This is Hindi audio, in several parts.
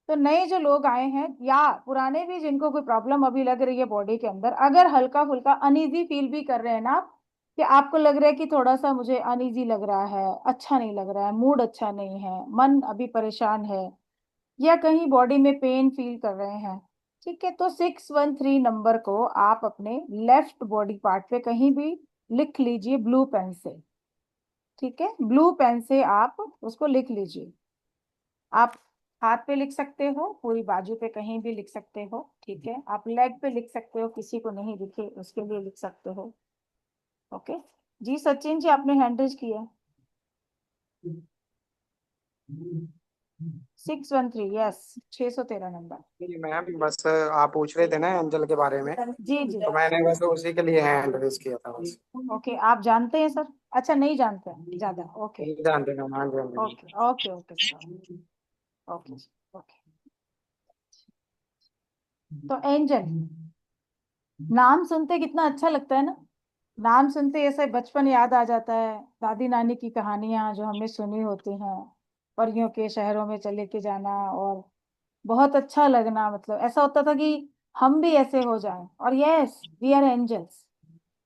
तो नए जो लोग आए हैं या पुराने भी जिनको कोई प्रॉब्लम अभी लग रही है बॉडी के अंदर, अगर हल्का फुल्का अनईजी फील भी कर रहे हैं ना आप, कि आपको लग रहा है कि थोड़ा सा मुझे अनईजी लग रहा है, अच्छा नहीं लग रहा है, मूड अच्छा नहीं है, मन अभी परेशान है, या कहीं बॉडी में पेन फील कर रहे हैं, ठीक है, तो 613 नंबर को आप अपने लेफ्ट बॉडी पार्ट पे कहीं भी लिख लीजिए ब्लू पेन से। ठीक है, ब्लू पेन से आप उसको लिख लीजिए। आप हाथ पे लिख सकते हो, पूरी बाजू पे कहीं भी लिख सकते हो, ठीक है, आप लेग पे लिख सकते हो, किसी को नहीं दिखे उसके लिए लिख सकते हो। ओके। जी सचिन जी, आपने हैंड रेज किया। 613, यस, 613 नंबर। नहीं मैम, बस आप पूछ रहे थे ना एंजल के बारे में, जी जी। तो मैंने बस उसी के लिए हैंड रेज किया था बस। ओके, आप जानते हैं सर? अच्छा, नहीं जानते हैं ज्यादा, ओके। नहीं जानते मैम, हाँ जी हाँ जी। Okay okay okay sir. Okay okay. तो एंजल, नाम सुनते कितना अच्छा लगता है ना। नाम सुनते ऐसे बचपन याद आ जाता है, दादी नानी की कहानियां जो हमने सुनी होती हैं, परियों के शहरों में चले के जाना, और बहुत अच्छा लगना, मतलब ऐसा होता था कि हम भी ऐसे हो जाएं। और यस, वी आर एंजल्स।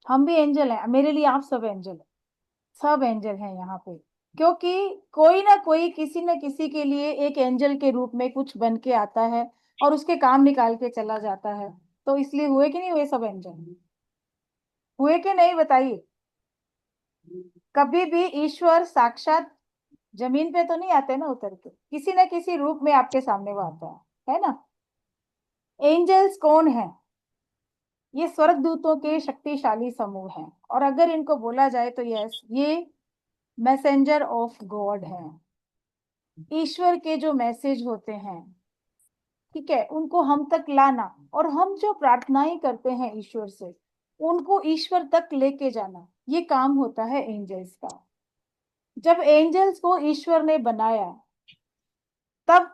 हम भी एंजल हैं, मेरे लिए आप सब एंजल हैं। सब एंजल हैं यहाँ पे, क्योंकि कोई ना कोई किसी न किसी के लिए एक एंजल के रूप में कुछ बन के आता है और उसके काम निकाल के चला जाता है। तो इसलिए हुए कि नहीं हुए सब एंजल? हुए कि नहीं बताइए? कभी भी ईश्वर साक्षात जमीन पे तो नहीं आते ना उतर के, किसी न किसी रूप में आपके सामने वो आता है ना। एंजल्स कौन है? ये स्वर्गदूतों के शक्तिशाली समूह हैं, और अगर इनको बोला जाए तो यस, ये मैसेंजर ऑफ गॉड हैं। ईश्वर के जो मैसेज होते हैं, ठीक है, उनको हम तक लाना, और हम जो प्रार्थनाएं करते हैं ईश्वर से, उनको ईश्वर तक लेके जाना, ये काम होता है एंजल्स का। जब एंजल्स को ईश्वर ने बनाया, तब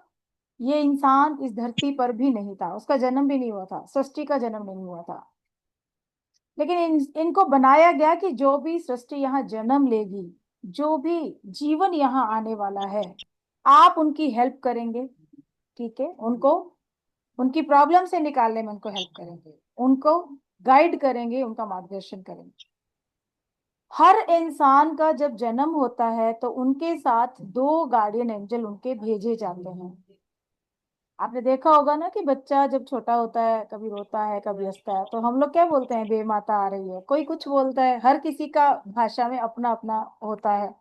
ये इंसान इस धरती पर भी नहीं था, उसका जन्म भी नहीं हुआ था, सृष्टि का जन्म नहीं हुआ था। लेकिन इनको बनाया गया कि जो भी सृष्टि यहाँ जन्म लेगी, जो भी जीवन यहाँ आने वाला है, आप उनकी हेल्प करेंगे। ठीक है, उनको उनकी प्रॉब्लम से निकालने में उनको हेल्प करेंगे, उनको गाइड करेंगे, उनका मार्गदर्शन करेंगे। हर इंसान का जब जन्म होता है तो उनके साथ दो गार्डियन एंजल उनके भेजे जाते हैं। आपने देखा होगा ना कि बच्चा जब छोटा होता है, कभी रोता है कभी हंसता है, तो हम लोग क्या बोलते हैं? बे माता आ रही है, कोई कुछ बोलता है, हर किसी का भाषा में अपना अपना होता है।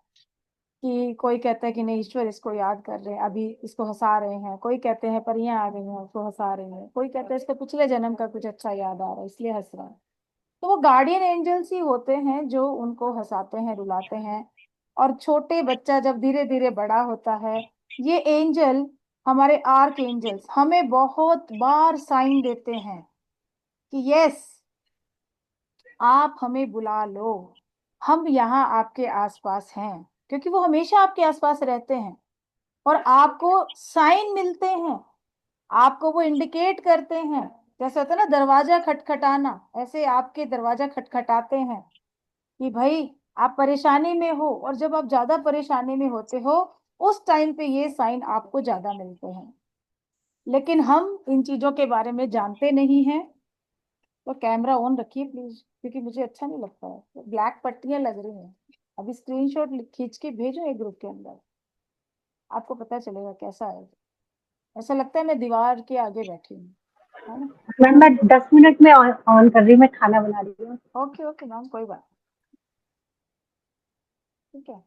कि कोई कहता है कि नहीं, ईश्वर इसको याद कर रहे हैं, अभी इसको हंसा रहे हैं, कोई कहते हैं परियां आ गई हैं उसको हंसा रही हैं, कोई कहता है इसको पिछले जन्म का कुछ अच्छा याद आ रहा है इसलिए हंस रहा है। तो वो गार्डियन एंजल्स ही होते हैं जो उनको हंसाते हैं, रुलाते हैं। और छोटे बच्चा जब धीरे धीरे बड़ा होता है, ये एंजल, हमारे आर्क एंजल्स, हमें बहुत बार साइन देते हैं कि यस, आप हमें बुला लो, हम यहाँ आपके आसपास हैं। क्योंकि वो हमेशा आपके आसपास रहते हैं, और आपको साइन मिलते हैं, आपको वो इंडिकेट करते हैं। जैसे होता है ना दरवाजा खटखटाना, ऐसे आपके दरवाजा खटखटाते हैं कि भाई आप परेशानी में हो, और जब आप ज्यादा परेशानी में होते हो, उस टाइम पे ये साइन आपको ज्यादा मिलते हैं। लेकिन हम इन चीजों के बारे में जानते नहीं हैं। तो कैमरा ऑन रखिए प्लीज, क्योंकि मुझे अच्छा नहीं लगता है, ब्लैक पट्टियां लग रही हैं। अभी स्क्रीनशॉट खींच के भेजो एक ग्रुप के अंदर, आपको पता चलेगा कैसा है। ऐसा लगता है मैं दीवार के आगे बैठी हूँ, है ना। मैम मैं 10 मिनट में ऑन कर रही हूँ, मैं खाना बना रही हूँ। ओके ओके मैम, कोई बात नहीं, ठीक है।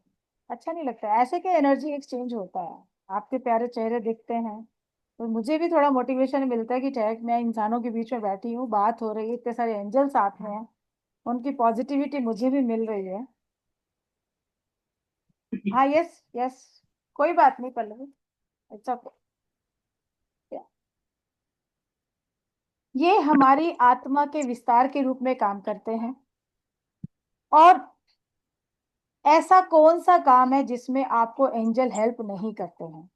अच्छा नहीं लगता है ऐसे, क्या एनर्जी एक्सचेंज होता है, आपके प्यारे चेहरे दिखते हैं, तो मुझे भी थोड़ा मोटिवेशन मिलता है कि ठीक, मैं इंसानों के बीच में बैठी हूँ, बात हो रही है, इतने सारे एंजल साथ में हैं, उनकी पॉजिटिविटी मुझे भी मिल रही है। हाँ, यस यस, कोई बात नहीं पल्लवी, अच्छा। ये हमारी आत्मा के विस्तार के रूप में काम करते हैं। और ऐसा कौन सा काम है जिसमें आपको एंजल हेल्प नहीं करते हैं?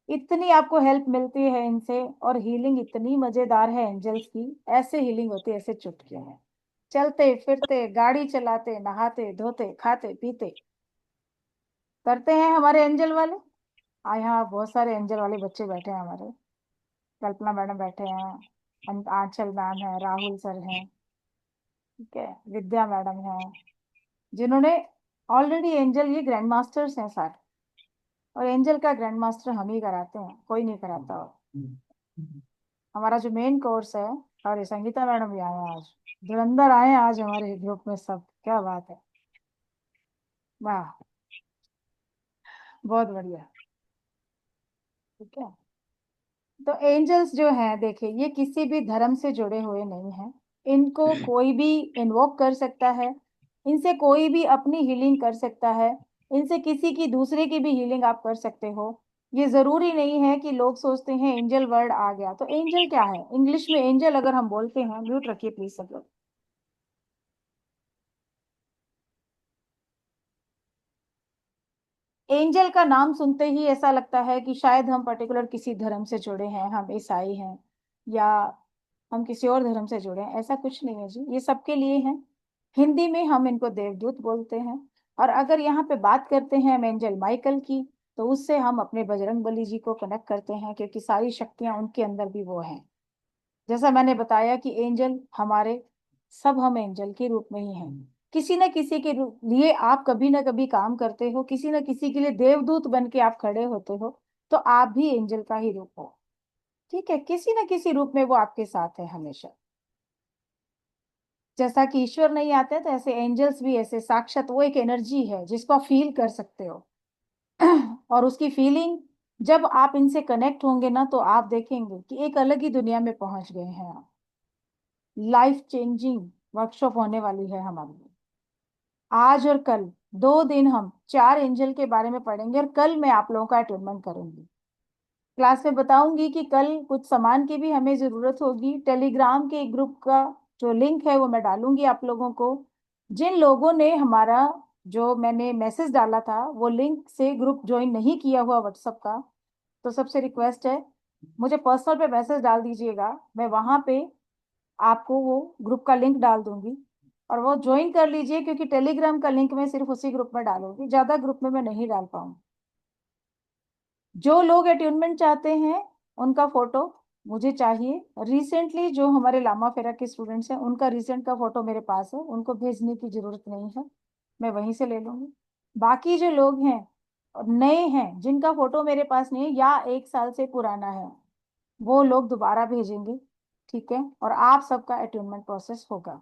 इतनी आपको हेल्प मिलती है इनसे, और हीलिंग इतनी मजेदार है एंजल्स की। ऐसे हीलिंग होती है, ऐसे चुटकियों में, चलते फिरते, गाड़ी चलाते, नहाते धोते, खाते पीते, करते हैं हमारे एंजल वाले। यहाँ बहुत सारे एंजल वाले बच्चे बैठे हैं हमारे। कल्पना मैडम बैठे हैं, आंचल मैम है, राहुल सर हैं, ठीक है, विद्या मैडम है, जिन्होंने ऑलरेडी एंजल, ये ग्रैंड मास्टर्स हैं सारे। और एंजल का ग्रैंड मास्टर हम ही कराते हैं, कोई नहीं कराता। और हमारा जो मेन कोर्स है, और ये संगीता मैडम भी आए हैं आज, धुरंधर आए हैं आज हमारे ग्रुप में सब, क्या बात है, वाह, बहुत बढ़िया। ठीक है, तो एंजल्स जो हैं, देखिए, ये किसी भी धर्म से जुड़े हुए नहीं हैं। इनको कोई भी इन्वोक कर सकता है, इनसे कोई भी अपनी हीलिंग कर सकता है, इनसे किसी की दूसरे की भी हीलिंग आप कर सकते हो। ये जरूरी नहीं है कि लोग सोचते हैं एंजल वर्ड आ गया तो एंजल क्या है। इंग्लिश में एंजल अगर हम बोलते हैं, म्यूट रखिए प्लीज सब लोग। एंजल का नाम सुनते ही ऐसा लगता है कि शायद हम पर्टिकुलर किसी धर्म से जुड़े हैं, हम ईसाई हैं, या हम किसी और धर्म से जुड़े हैं। ऐसा कुछ नहीं है जी, ये सबके लिए है। हिंदी में हम इनको देवदूत बोलते हैं। और अगर यहाँ पे बात करते हैं हम एंजल माइकल की, तो उससे हम अपने बजरंग बली जी को कनेक्ट करते हैं, क्योंकि सारी शक्तियां उनके अंदर भी वो हैं। जैसा मैंने बताया कि एंजल हमारे, सब हम एंजल के रूप में ही हैं। किसी न किसी के लिए आप कभी ना कभी काम करते हो, किसी न किसी के लिए देवदूत बन के आप खड़े होते हो, तो आप भी एंजल का ही रूप हो। ठीक है, किसी न किसी रूप में वो आपके साथ है हमेशा। जैसा कि ईश्वर नहीं आते तो ऐसे एंजल्स भी ऐसे साक्षात, वो एक एनर्जी है जिसको आप फील कर सकते हो। और उसकी फीलिंग, जब आप इनसे कनेक्ट होंगे ना, तो आप देखेंगे कि एक अलग ही दुनिया में पहुंच गए हैं आप। लाइफ चेंजिंग वर्कशॉप होने वाली है हमारी। आज और कल 2 दिन हम 4 एंजल के बारे में पढ़ेंगे, और कल मैं आप लोगों का अटेनमेंट करूंगी। क्लास में बताऊंगी कि कल कुछ सामान की भी हमें जरूरत होगी। टेलीग्राम के ग्रुप का जो लिंक है वो मैं डालूंगी आप लोगों को। जिन लोगों ने हमारा, जो मैंने मैसेज डाला था, वो लिंक से ग्रुप ज्वाइन नहीं किया हुआ व्हाट्सएप का, तो सबसे रिक्वेस्ट है, मुझे पर्सनल पे मैसेज डाल दीजिएगा। मैं वहां पे आपको वो ग्रुप का लिंक डाल दूंगी, और वो ज्वाइन कर लीजिए, क्योंकि टेलीग्राम का लिंक मैं सिर्फ उसी ग्रुप में डालूंगी, ज्यादा ग्रुप में मैं नहीं डाल पाऊंगी। जो लोग अट्यूनमेंट चाहते हैं, उनका फोटो मुझे चाहिए। रिसेंटली जो हमारे लामा फेरा के स्टूडेंट्स हैं, उनका रिसेंट का फोटो मेरे पास है, उनको भेजने की जरूरत नहीं है, मैं वहीं से ले लूंगी। बाकी जो लोग हैं और नए हैं, जिनका फोटो मेरे पास नहीं है या 1 साल से पुराना है, वो लोग दोबारा भेजेंगे। ठीक है, और आप सबका अट्यूनमेंट प्रोसेस होगा।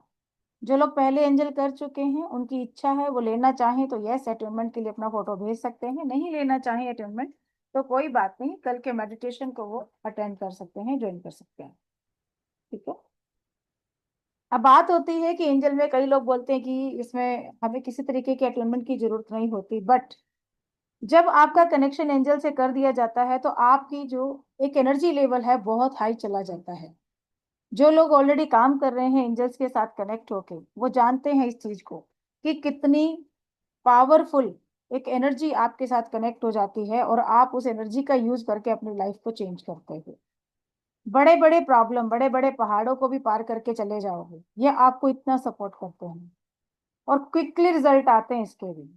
जो लोग पहले एंजल कर चुके हैं, उनकी इच्छा है, वो लेना चाहें तो यस, अटेनमेंट के लिए अपना फोटो भेज सकते हैं। नहीं लेना चाहें अटेनमेंट तो कोई बात नहीं, कल के मेडिटेशन को वो अटेंड कर सकते हैं, ज्वाइन कर सकते हैं। ठीक है, अब बात होती है कि एंजल में कई लोग बोलते हैं कि इसमें हमें किसी तरीके के अटेनमेंट की जरूरत नहीं होती, बट जब आपका कनेक्शन एंजल से कर दिया जाता है, तो आपकी जो एक एनर्जी लेवल है बहुत हाई चला जाता है। जो लोग ऑलरेडी काम कर रहे हैं एंजल्स के साथ कनेक्ट होके, वो जानते हैं इस चीज को, कि कितनी पावरफुल एक एनर्जी आपके साथ कनेक्ट हो जाती है, और आप उस एनर्जी का यूज करके अपनी लाइफ को चेंज करते हो। बड़े बड़े प्रॉब्लम, बड़े बड़े पहाड़ों को भी पार करके चले जाओगे, ये आपको इतना सपोर्ट करते हैं, और क्विकली रिजल्ट आते हैं इसके भी।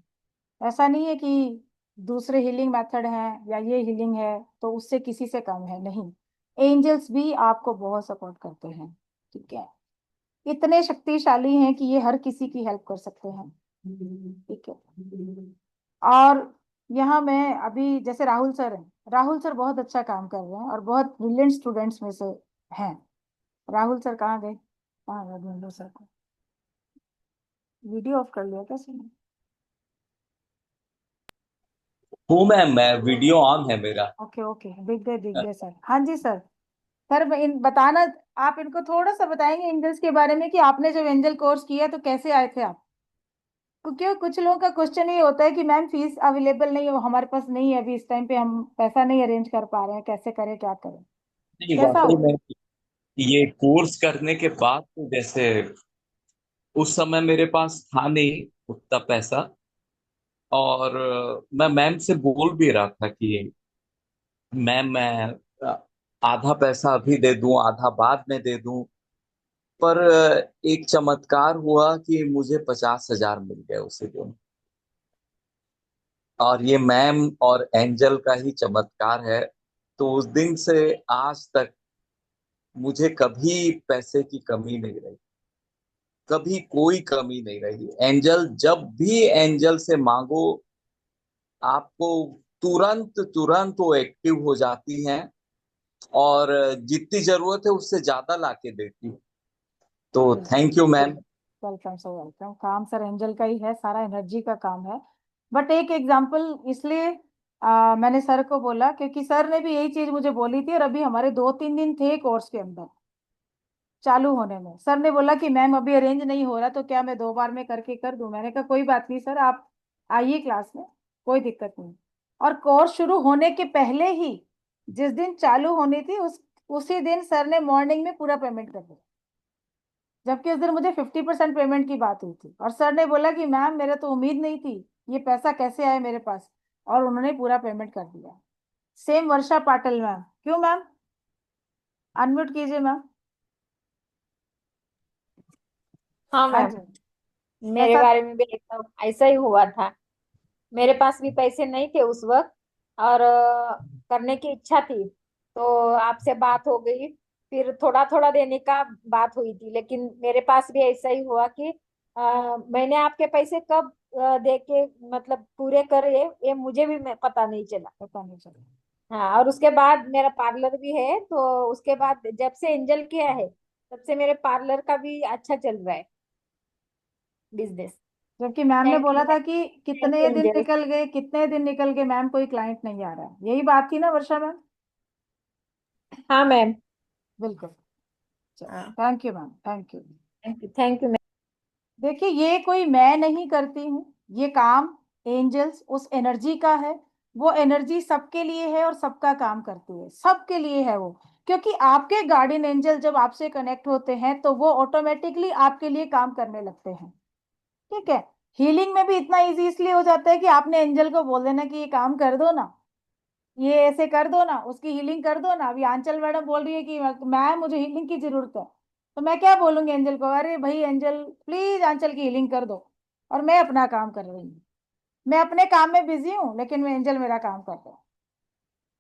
ऐसा नहीं है कि दूसरे हीलिंग मेथड हैं या ये हीलिंग है तो उससे किसी से कम है, नहीं। एंजल्स भी आपको बहुत सपोर्ट करते हैं। ठीक है, इतने शक्तिशाली हैं कि ये हर किसी की हेल्प कर सकते हैं। ठीक है, और यहाँ मैं अभी, जैसे राहुल सर हैं, राहुल सर बहुत अच्छा काम कर रहे हैं और बहुत ब्रिलियंट स्टूडेंट्स में से हैं। राहुल सर कहाँ गए, कहाँ गए, ढूंढो सर को। वीडियो ऑफ कर लिया क्या सर? हूँ मैं वीडियो ऑन है मेरा। ओके ओके, दिख गए सर। हाँ जी सर। सर इन बताना, आप इनको थोड़ा सा बताएंगे एंजल्स के बारे में, कि आपने जब एंजल कोर्स किया तो कैसे आए थे आप? क्योंकि कुछ लोगों का क्वेश्चन ये होता है कि मैम फीस अवेलेबल नहीं है, हमारे पास नहीं है अभी, इस टाइम पे हम पैसा नहीं अरेंज कर पा रहे हैं, कैसे करें, क्या करें, नहीं, कैसा वाकई हुआ? में ये कोर्स करने के बाद तो जैसे उस समय मेरे पास था नहीं उतना पैसा। और मैं मैम से बोल भी रहा था कि मैम मैं आधा पैसा अभी दे दूं, आधा बाद में दे दूं। पर एक चमत्कार हुआ कि मुझे 50,000 मिल गए उसी दिन। और ये मैम और एंजल का ही चमत्कार है। तो उस दिन से आज तक मुझे कभी पैसे की कमी नहीं रही, कभी कोई कमी नहीं रही। एंजल, जब भी एंजल से मांगो, आपको तुरंत तुरंत वो एक्टिव हो जाती हैं और जितनी जरूरत है उससे ज्यादा लाके देती है। तो thank you ma'am. Welcome sir, welcome. काम सर एंजल का ही है, सारा एनर्जी का काम है। बट एक एग्जांपल इसलिए मैंने सर को बोला क्योंकि सर ने भी यही चीज मुझे बोली थी, और अभी हमारे 2-3 दिन थे कोर्स के अंदर चालू होने में। सर ने बोला कि मैम अभी अरेंज नहीं हो रहा, तो क्या मैं 2 बार में करके कर दूं? मैंने कहा कोई बात नहीं सर, आप आइए क्लास में, कोई दिक्कत नहीं। और कोर्स शुरू होने के पहले ही, जिस दिन चालू होनी थी उसी दिन सर ने मॉर्निंग में पूरा पेमेंट कर दिया, जबकि उस दिन मुझे 50% पेमेंट की बात हुई थी। और सर ने बोला कि मैम मेरे तो उम्मीद नहीं थी, ये पैसा कैसे आए मेरे पास, और उन्होंने पूरा पेमेंट कर दिया। सेम वर्षा पाटिल मैम। क्यों मैम? अनम्यूट कीजिए मैम। हाँ हाँ मैम, जी। मेरे कैसा? बारे में भी एकदम ऐसा ही हुआ था। मेरे पास भी पैसे नहीं थे उस वक्त, और करने की इच्छा थी, तो आपसे बात हो गई। फिर थोड़ा थोड़ा देने का बात हुई थी, लेकिन मेरे पास भी ऐसा ही हुआ कि मैंने आपके पैसे कब दे के मतलब पूरे करे, ये मुझे भी पता नहीं चला। पता नहीं चला। हाँ, और उसके बाद मेरा पार्लर भी है, तो उसके बाद जब से एंजल किया है तब से मेरे पार्लर का भी अच्छा चल रहा है बिजनेस। जबकि मैम ने थैंक यू बोला था मैम, कि थैंक यू एंजल। कितने दिन निकल गए मैम, कोई क्लाइंट नहीं आ रहा है, यही बात थी ना वर्षा मैम? हाँ मैम। बिल्कुल। चलो, हाँ, thank you ma'am, thank you. Thank you ma'am. देखिए, ये कोई मैं नहीं करती हूँ, ये काम एंजल्स उस एनर्जी का है। वो एनर्जी सबके लिए है और सबका काम करती है, सबके लिए है वो। क्योंकि आपके गार्डियन एंजल जब आपसे कनेक्ट होते हैं तो वो ऑटोमेटिकली आपके लिए काम करने लगते हैं। ठीक है। हीलिंग में भी इतना इजी इसलिए हो जाता है कि आपने एंजल को बोल देना कि ये काम कर दो ना, ये ऐसे कर दो ना, उसकी हीलिंग कर दो ना। अभी आंचल मैडम बोल रही है कि मैम मुझे हीलिंग की जरूरत है, तो मैं क्या बोलूंगी एंजल को? अरे भाई एंजल, प्लीज आंचल की हीलिंग कर दो। और मैं अपना काम कर रही हूँ, मैं अपने काम में बिजी हूँ, लेकिन मैं एंजल मेरा काम कर रहा हूँ।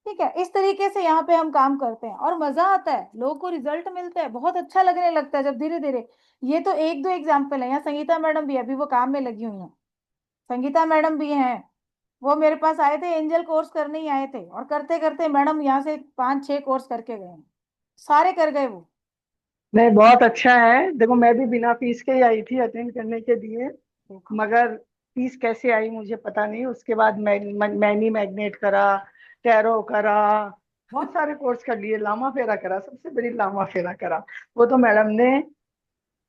ठीक है। इस तरीके से यहाँ पे हम काम करते हैं और मजा आता है, लोगों को रिजल्ट मिलता है, बहुत अच्छा लगने लगता है जब धीरे धीरे। ये तो 1-2 एग्जाम्पल है। यहाँ संगीता मैडम भी है, अभी वो काम में लगी हुई है। संगीता मैडम भी हैं, वो मेरे पास आए थे, एंजल कोर्स करने ही आए थे, और करते करते मैडम यहाँ से 5-6 कोर्स करके गए हैं, सारे कर गए वो। नहीं, बहुत अच्छा है। देखो, मैं भी बिना फीस के ही आई थी अटेंड करने के लिए, देखो। मगर फीस कैसे आई मुझे पता नहीं। उसके बाद मैनी मैग्नेट करा, टैरो करा, बहुत सारे कोर्स कर लिए, लामा फेरा करा, सबसे बड़ी लामा फेरा करा। वो तो मैडम ने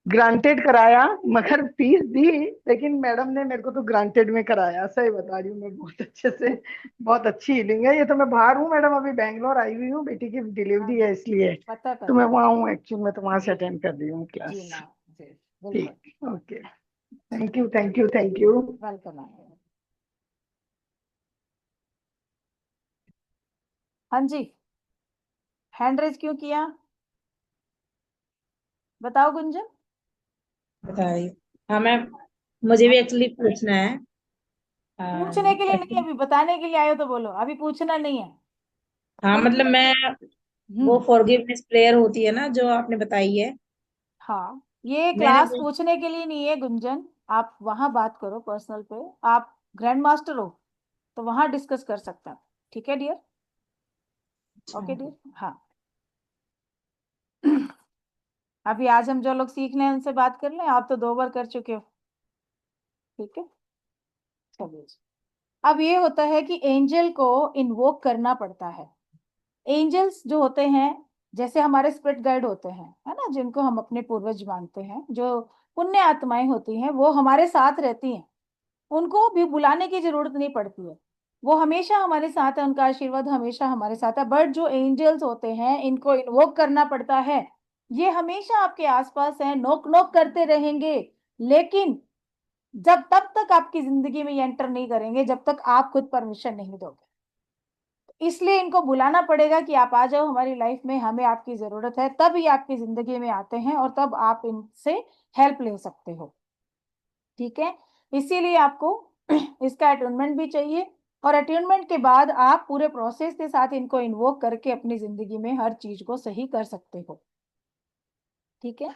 ग्रांटेड कराया, मगर फीस दी, लेकिन मैडम ने मेरे को तो ग्रांटेड में कराया। सही बता रही हूँ मैं, बहुत अच्छे से। बहुत अच्छी हीलिंग है। ये तो मैं बाहर हूँ मैडम, अभी बैंगलोर आई हुई हूँ, बेटी की हाँ, डिलीवरी है इसलिए। पता तो मैं पता। वहाँ हूँ एक्चुअली, मैं तो वहां से अटेंड कर रही हूँ जी क्लास। मैम, जी। बिल्कुल। ठीक, okay. Thank you, thank you, thank you. Welcome ma'am. हाँ जी। हैंड रेज क्यों किया? बताओ गुंजन। बता रही हूँ। हाँ मैम, मुझे भी एक्चुअली पूछना है। पूछने के लिए नहीं, एक्चुअली अभी बताने के लिए आए हो तो बोलो, अभी पूछना नहीं है। हाँ, मतलब पूछने के मैं वो हम्म। फॉरगिवनेस प्रेयर होती है ना जो आपने बताई है। हाँ, ये मैंने क्लास वो पूछने के लिए नहीं है गुंजन। आप वहां बात करो पर्सनल पे, आप ग्रैंड मास्टर हो तो वहां डिस्कस कर सकते हैं। ठीक है डियर? अच्छा। ओके डियर, हाँ। अभी आज हम जो लोग सीखने हैं उनसे बात कर लें, आप तो 2 बार कर चुके हो। ठीक है, चलिए जी। अब ये होता है कि एंजल को इन्वोक करना पड़ता है। एंजल्स जो होते हैं, जैसे हमारे स्पिरिट गाइड होते हैं, है ना, जिनको हम अपने पूर्वज मानते हैं, जो पुण्य आत्माएं होती हैं, वो हमारे साथ रहती हैं। उनको भी बुलाने की जरूरत नहीं पड़ती है, वो हमेशा हमारे साथ है, उनका आशीर्वाद हमेशा हमारे साथ है। बट जो एंजल्स होते हैं, इनको इन्वोक करना पड़ता है। ये हमेशा आपके आसपास है, नोक नोक करते रहेंगे, लेकिन जब तब तक आपकी जिंदगी में ये एंटर नहीं करेंगे जब तक आप खुद परमिशन नहीं दोगे। इसलिए इनको बुलाना पड़ेगा कि आप आ जाओ हमारी लाइफ में, हमें आपकी जरूरत है, तब ये आपकी जिंदगी में आते हैं और तब आप इनसे हेल्प ले सकते हो। ठीक है। इसीलिए आपको इसका अटोनमेंट भी चाहिए, और अट्यूनमेंट के बाद आप पूरे प्रोसेस के साथ इनको इन्वोक करके अपनी जिंदगी में हर चीज को सही कर सकते हो। ठीक है।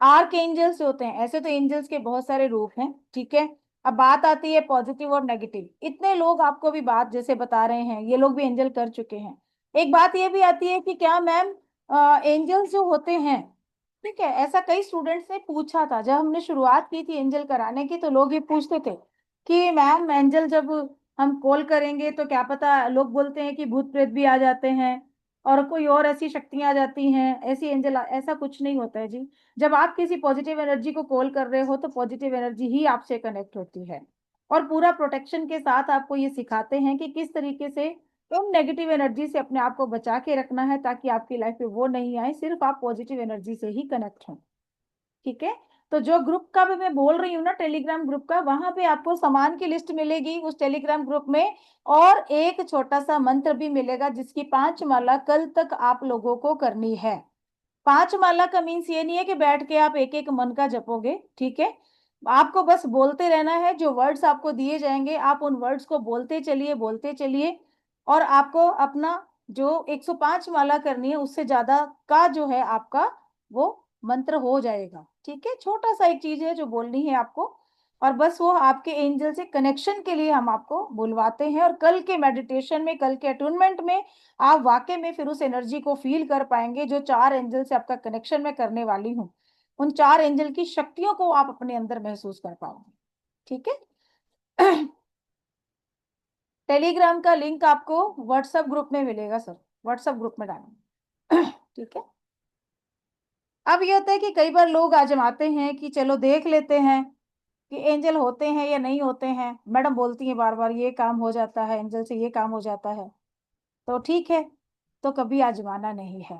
आर्क एंजल्स होते हैं, ऐसे तो एंजल्स के बहुत सारे रूप हैं। ठीक है। अब बात आती है पॉजिटिव और नेगेटिव। इतने लोग आपको भी बात जैसे बता रहे हैं, ये लोग भी एंजल कर चुके हैं। एक बात ये भी आती है कि क्या मैम एंजल्स जो होते हैं, ठीक है, ऐसा कई स्टूडेंट्स ने पूछा था जब हमने शुरुआत की थी एंजल कराने की, तो लोग ये पूछते थे कि मैम एंजल जब हम कॉल करेंगे तो क्या पता, लोग बोलते हैं कि भूत प्रेत भी आ जाते हैं और कोई और ऐसी शक्तियां आ जाती हैं, ऐसी एंजल। ऐसा कुछ नहीं होता है जी। जब आप किसी पॉजिटिव एनर्जी को कॉल कर रहे हो तो पॉजिटिव एनर्जी ही आपसे कनेक्ट होती है, और पूरा प्रोटेक्शन के साथ आपको ये सिखाते हैं कि किस तरीके से उन नेगेटिव एनर्जी से अपने आप को बचा के रखना है, ताकि आपकी लाइफ में वो नहीं आए, सिर्फ आप पॉजिटिव एनर्जी से ही कनेक्ट हो। ठीक है। तो जो ग्रुप का भी मैं बोल रही हूँ ना, टेलीग्राम ग्रुप का, वहां पे आपको सामान की लिस्ट मिलेगी उस टेलीग्राम ग्रुप में, और एक छोटा सा मंत्र भी मिलेगा जिसकी 5 माला कल तक आप लोगों को करनी है। 5 माला का मीन्स ये नहीं है कि बैठ के आप एक एक मन का जपोगे। ठीक है। आपको बस बोलते रहना है, जो वर्ड्स आपको दिए जाएंगे आप उन वर्ड्स को बोलते चलिए, बोलते चलिए, और आपको अपना जो 105 माला करनी है उससे ज्यादा का जो है आपका वो मंत्र हो जाएगा। ठीक है। छोटा सा एक चीज है जो बोलनी है आपको, और बस वो आपके एंजल से कनेक्शन के लिए हम आपको बुलवाते हैं। और कल के मेडिटेशन में, कल के अटूनमेंट में आप वाकई में फिर उस एनर्जी को फील कर पाएंगे जो 4 एंजल से आपका कनेक्शन मैं करने वाली हूँ। उन 4 एंजल की शक्तियों को आप अपने अंदर महसूस कर पाओगे। ठीक है। टेलीग्राम का लिंक आपको व्हाट्सएप ग्रुप में मिलेगा सर, व्हाट्सएप ग्रुप में डालेंगे। ठीक है। अब ये होता है कि कई बार लोग आजमाते हैं कि चलो देख लेते हैं कि एंजल होते हैं या नहीं होते हैं। मैडम बोलती हैं बार बार ये काम हो जाता है एंजल से, ये काम हो जाता है। तो ठीक है, तो कभी आजमाना नहीं है।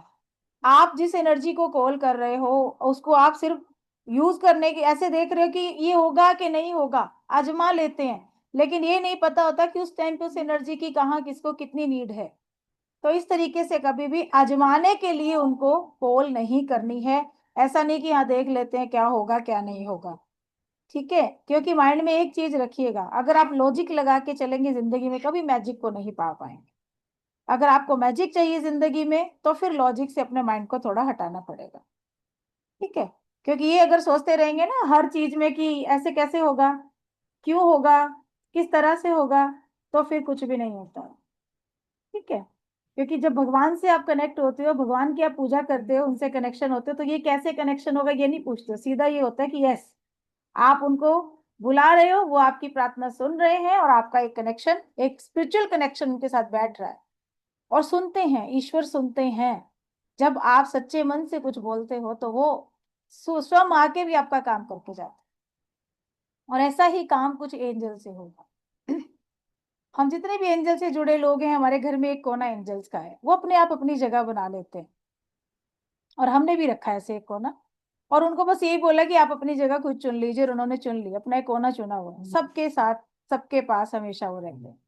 आप जिस एनर्जी को कॉल कर रहे हो उसको आप सिर्फ यूज करने की ऐसे देख रहे हो कि ये होगा कि नहीं होगा, आजमा लेते हैं, लेकिन ये नहीं पता होता कि उस टाइम पे उस एनर्जी की कहाँ किसको कितनी नीड है। तो इस तरीके से कभी भी आजमाने के लिए उनको कॉल नहीं करनी है। ऐसा नहीं कि हाँ देख लेते हैं क्या होगा क्या नहीं होगा। ठीक है। क्योंकि माइंड में एक चीज रखिएगा, अगर आप लॉजिक लगा के चलेंगे जिंदगी में कभी मैजिक को नहीं पा पाएंगे। अगर आपको मैजिक चाहिए जिंदगी में तो फिर लॉजिक से अपने माइंड को थोड़ा हटाना पड़ेगा। ठीक है। क्योंकि ये अगर सोचते रहेंगे ना हर चीज में कि ऐसे कैसे होगा, क्यों होगा, किस तरह से होगा, तो फिर कुछ भी नहीं होता। ठीक है। क्योंकि जब भगवान से आप कनेक्ट होते हो, भगवान की आप पूजा करते हो, उनसे कनेक्शन होते हो, तो ये कैसे कनेक्शन होगा ये नहीं पूछते हो, सीधा ये होता है कि यस आप उनको बुला रहे हो, वो आपकी प्रार्थना सुन रहे हैं, और आपका एक कनेक्शन, एक स्पिरिचुअल कनेक्शन उनके साथ बैठ रहा है, और सुनते हैं, ईश्वर सुनते हैं। जब आप सच्चे मन से कुछ बोलते हो तो वो स्वयं आके भी आपका काम करके जाते हैं। और ऐसा ही काम कुछ एंजल से होगा। हम जितने भी एंजल से जुड़े लोग हैं, हमारे घर में एक कोना एंजल्स का है, वो अपने आप अपनी जगह बना लेते हैं, और हमने भी रखा है ऐसे एक कोना। और उनको बस यही बोला कि आप अपनी जगह खुद चुन लीजिए, और उन्होंने चुन ली, अपना एक कोना चुना हुआ है, सबके साथ सबके पास हमेशा वो रहते हैं।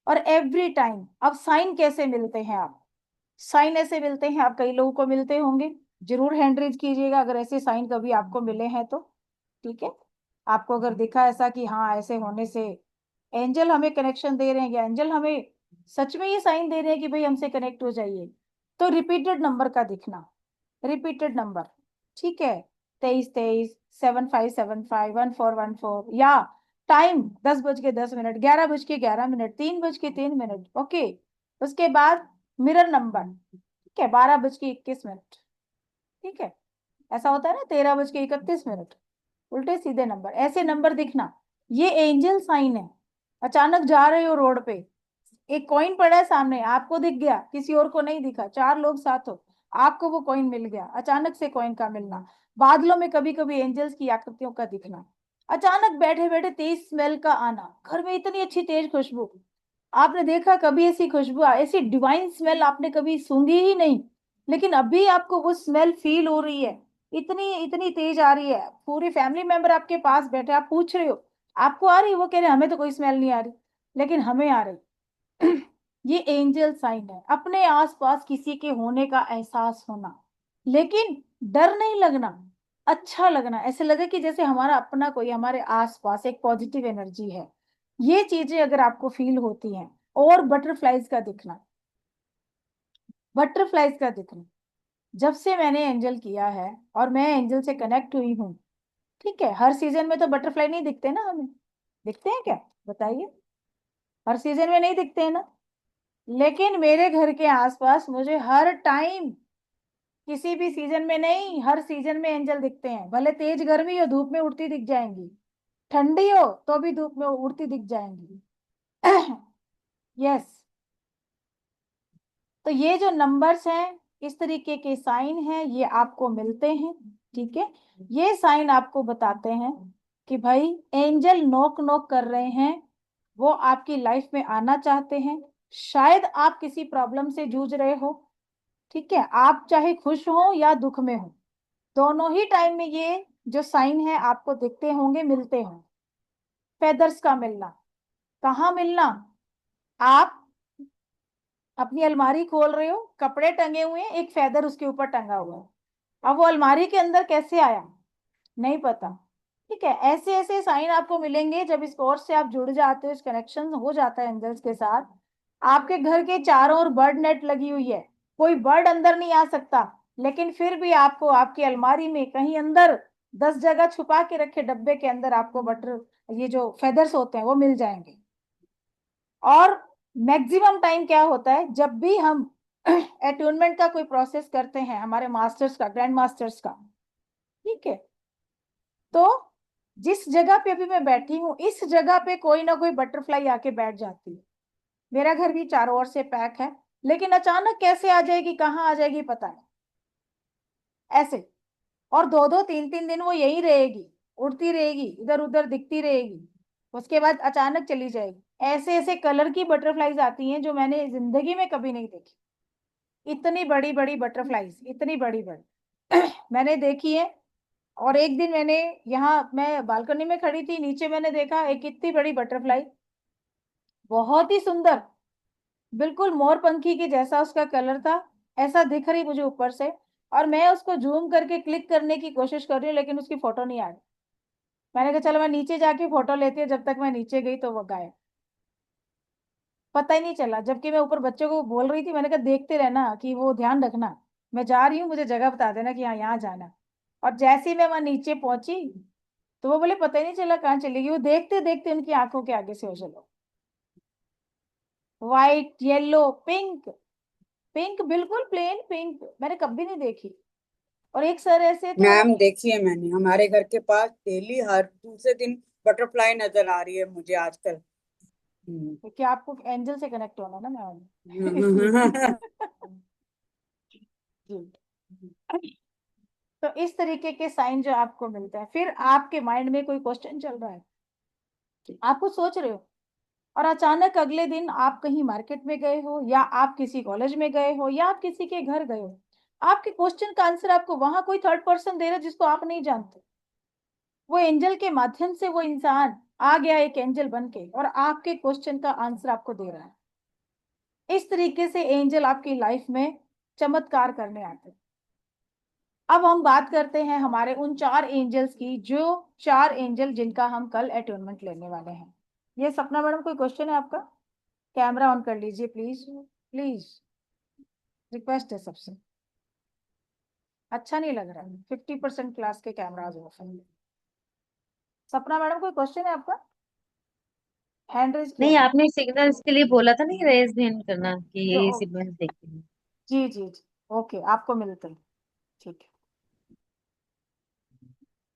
और एवरी टाइम। अब साइन कैसे मिलते हैं आप, साइन ऐसे मिलते हैं, आप कई लोगों को मिलते होंगे, जरूर हैंड रेज कीजिएगा अगर ऐसे साइन कभी आपको मिले हैं तो। ठीक है। आपको अगर दिखा ऐसा कि हाँ ऐसे होने से एंजल हमें कनेक्शन दे रहे हैं, या एंजल हमें सच में ये साइन दे रहे हैं कि भाई हमसे कनेक्ट हो जाइए, तो रिपीटेड नंबर का दिखना, रिपीटेड नंबर। ठीक है। 23 23 7575 1414, या टाइम 10:10, 11:11, 3:03, ओके। उसके बाद मिरर नंबर, ठीक है, 12:21। ठीक है। ऐसा होता है ना 13:31, उल्टे सीधे नंबर, ऐसे नंबर दिखना, ये एंजल साइन है। अचानक जा रहे हो रोड पे, एक कॉइन पड़ा है सामने, आपको दिख गया, किसी और को नहीं दिखा, 4 लोग साथ हो, आपको वो कॉइन मिल गया, अचानक से कॉइन का मिलना। बादलों में कभी कभी एंजल्स की आकृतियों का दिखना। अचानक बैठे बैठे तेज स्मेल का आना, घर में इतनी अच्छी तेज खुशबू, आपने देखा कभी ऐसी खुशबू, ऐसी डिवाइन स्मेल आपने कभी सूंघी ही नहीं, लेकिन अभी आपको वो स्मेल फील हो रही है, इतनी इतनी तेज आ रही है। पूरी फैमिली मेंबर आपके पास बैठे, आप पूछ रहे हो आपको आ रही है, वो कह रहे हमें तो कोई स्मेल नहीं आ रही, लेकिन हमें आ रही। ये एंजल साइन है, अपने आसपास किसी के होने का एहसास होना, लेकिन डर नहीं लगना, अच्छा लगना, ऐसे लगे कि जैसे हमारा अपना कोई हमारे आसपास एक पॉजिटिव एनर्जी है। ये चीजें अगर आपको फील होती हैं, और बटरफ्लाइज का दिखना, बटरफ्लाइज का दिखना, जब से मैंने एंजल किया है और मैं एंजल से कनेक्ट हुई हूँ, ठीक है, हर सीजन में तो बटरफ्लाई नहीं दिखते ना हमें, दिखते हैं क्या, बताइए, हर सीजन में नहीं दिखते हैं ना, लेकिन मेरे घर के आसपास मुझे हर टाइम, किसी भी सीजन में नहीं, हर सीजन में एंजल दिखते हैं, भले तेज गर्मी हो धूप में उड़ती दिख जाएंगी, ठंडी हो तो भी धूप में उड़ती दिख जाएंगी। यस, तो ये जो नंबर्स हैं, इस तरीके के साइन हैं, ये आपको मिलते हैं, ठीक है, ये साइन आपको बताते हैं कि भाई एंजल नॉक नॉक कर रहे हैं, वो आपकी लाइफ में आना चाहते हैं, शायद आप किसी प्रॉब्लम से जूझ रहे हो, ठीक है, आप चाहे खुश हो या दुख में हो, दोनों ही टाइम में ये जो साइन है आपको दिखते होंगे, मिलते होंगे। फेदर्स का मिलना, कहाँ मिलना, आप अपनी अलमारी खोल रहे हो, कपड़े टंगे हुए हैं, एक फेदर उसके ऊपर टंगा हुआ है, अब वो अलमारी के अंदर कैसे आया नहीं पता, ठीक है, ऐसे ऐसे साइन आपको मिलेंगे जब इस कोर्स से आप जुड़ जाते हो, इस कनेक्शन हो जाता है एंजल्स के साथ। आपके घर के चारों ओर बर्ड नेट लगी हुई है, कोई बर्ड अंदर नहीं आ सकता, लेकिन फिर भी आपको आपकी अलमारी में कहीं अंदर 10 जगह छुपा के रखे डब्बे के अंदर आपको बटर, ये जो फेदर्स होते हैं वो मिल जाएंगे। और मैक्सिमम टाइम क्या होता है, जब भी हम अट्यूनमेंट का कोई प्रोसेस करते हैं, हमारे मास्टर्स का, ग्रैंड मास्टर्स का, ठीक है, तो जिस जगह पे अभी मैं बैठी हूँ, इस जगह पे कोई ना कोई बटरफ्लाई आके बैठ जाती है। मेरा घर भी चारों ओर से पैक है, लेकिन अचानक कैसे आ जाएगी, कहाँ आ जाएगी पता नहीं, ऐसे, और 2-2 3-3 दिन वो यही रहेगी, उड़ती रहेगी, इधर उधर दिखती रहेगी, उसके बाद अचानक चली जाएगी। ऐसे ऐसे कलर की बटरफ्लाईज आती हैं जो मैंने जिंदगी में कभी नहीं देखी, इतनी बड़ी बड़ी बटरफ्लाईज, इतनी बड़ी बड़ी मैंने देखी है। और एक दिन मैंने, यहाँ मैं बालकनी में खड़ी थी, नीचे मैंने देखा एक इतनी बड़ी बटरफ्लाई, बहुत ही सुंदर, बिल्कुल मोर पंखी के जैसा उसका कलर था, ऐसा दिख रही मुझे ऊपर से, और मैं उसको जूम करके क्लिक करने की कोशिश कर रही हूँ, लेकिन उसकी फोटो नहीं आ रही। मैंने कहा चलो मैं नीचे जाके फोटो लेती हूँ, जब तक मैं नीचे गई तो वो गायब, पता ही नहीं चला, जबकि मैं ऊपर बच्चों को बोल रही थी, मैंने कहा देखते रहना कि वो ध्यान रखना, मैं जा रही हूँ, मुझे जगह बता देना कि हाँ यहाँ जाना। और जैसे ही मैं वहां नीचे पहुंची, तो वो बोले पता ही नहीं चला कहाँ चली गई, वो देखते देखते उनकी आंखों के आगे से ओझल हो, व्हाइट, येलो, पिंक, पिंक, बिल्कुल प्लेन पिंक, मैंने कभी नहीं देखी। और एक सर ऐसे थे वो, मैम देखी है मैंने, हमारे घर के पास डेली हर दूसरे दिन बटरफ्लाई नजर आ रही है मुझे आजकल। कि आपको एंजल से कनेक्ट होना ना मैम, इसलिए जी। तो इस तरीके के साइन जो आपको मिलते हैं, फिर आपके माइंड में कोई क्वेश्चन चल रहा है, आप कुछ सोच रहे हो, और अचानक अगले दिन आप कहीं मार्केट में गए हो, या आप किसी कॉलेज में गए हो, या आप किसी के घर गए हो, आपके क्वेश्चन का आंसर आपको वहां कोई थर्ड पर्सन दे रहा है जिसको आप नहीं जानते, वो एंजल के माध्यम से वो इंसान आ गया एक एंजल बन के, और आपके क्वेश्चन का आंसर आपको दे रहा है। इस तरीके से एंजल आपकी लाइफ में चमत्कार करने आते हैं। अब हम बात करते हैं हमारे उन 4 एंजल्स की, जो 4 एंजल जिनका हम कल अटोनमेंट लेने वाले हैं। ये सपना मैडम कोई क्वेश्चन है आपका, कैमरा ऑन कर लीजिए प्लीज, प्लीज, रिक्वेस्ट है सबसे, अच्छा नहीं लग रहा है, 50% क्लास के कैमराज ऑफ है। सपना मैडम कोई क्वेश्चन है आपका, हैंड रेज किया नहीं, था। आपने सिग्नल्स के लिए बोला था नहीं, रेज नहीं करना कि जो ये सिग्नल्स देखते हैं। जी जी जी, ओके, आपको मिलते हैं, ठीक है,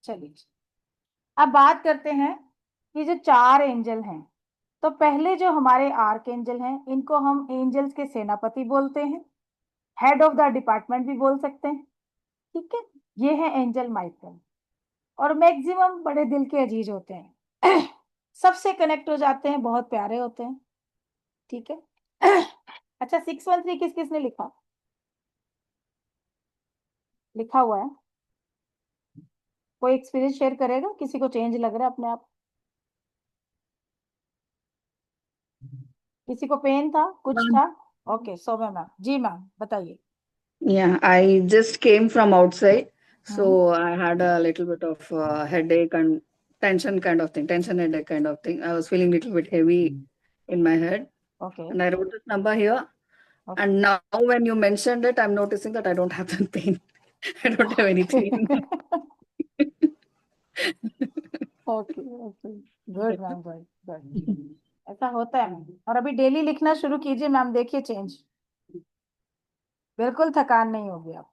चलिए अब बात करते हैं कि जो 4 एंजल हैं, तो पहले जो हमारे आर्क एंजल हैं, इनको हम एंजल्स के सेनापति बोलते हैं, हेड ऑफ द डिपार्टमेंट भी बोल सकते हैं, ठीक है, ये है एंजल माइकल, और मैक्सिमम बड़े दिल के अजीज होते हैं, सबसे कनेक्ट हो जाते हैं, बहुत प्यारे होते हैं, ठीक है। अच्छा, 613 किस किसने लिखा, लिखा हुआ है, कोई एक्सपीरियंस शेयर करेगा, किसी को चेंज लग रहा है अपने आप, किसी को पेन था, कुछ था, ओके, सौम्या मैम, जी मैम बताइए। Yeah, I just came from outside, hmm, so I had a little bit of headache and tension kind of thing, tension headache kind of thing. I was feeling little bit heavy in my head, Okay. and I wrote this number here. Okay. And now when you mentioned it, I'm noticing that I don't have that pain. I don't have anything. Okay okay, good ma'am, good good. ऐसा होता है मैम। और अभी डेली लिखना शुरू कीजिए मैम, देखिए चेंज, बिल्कुल थकान नहीं होगी आप।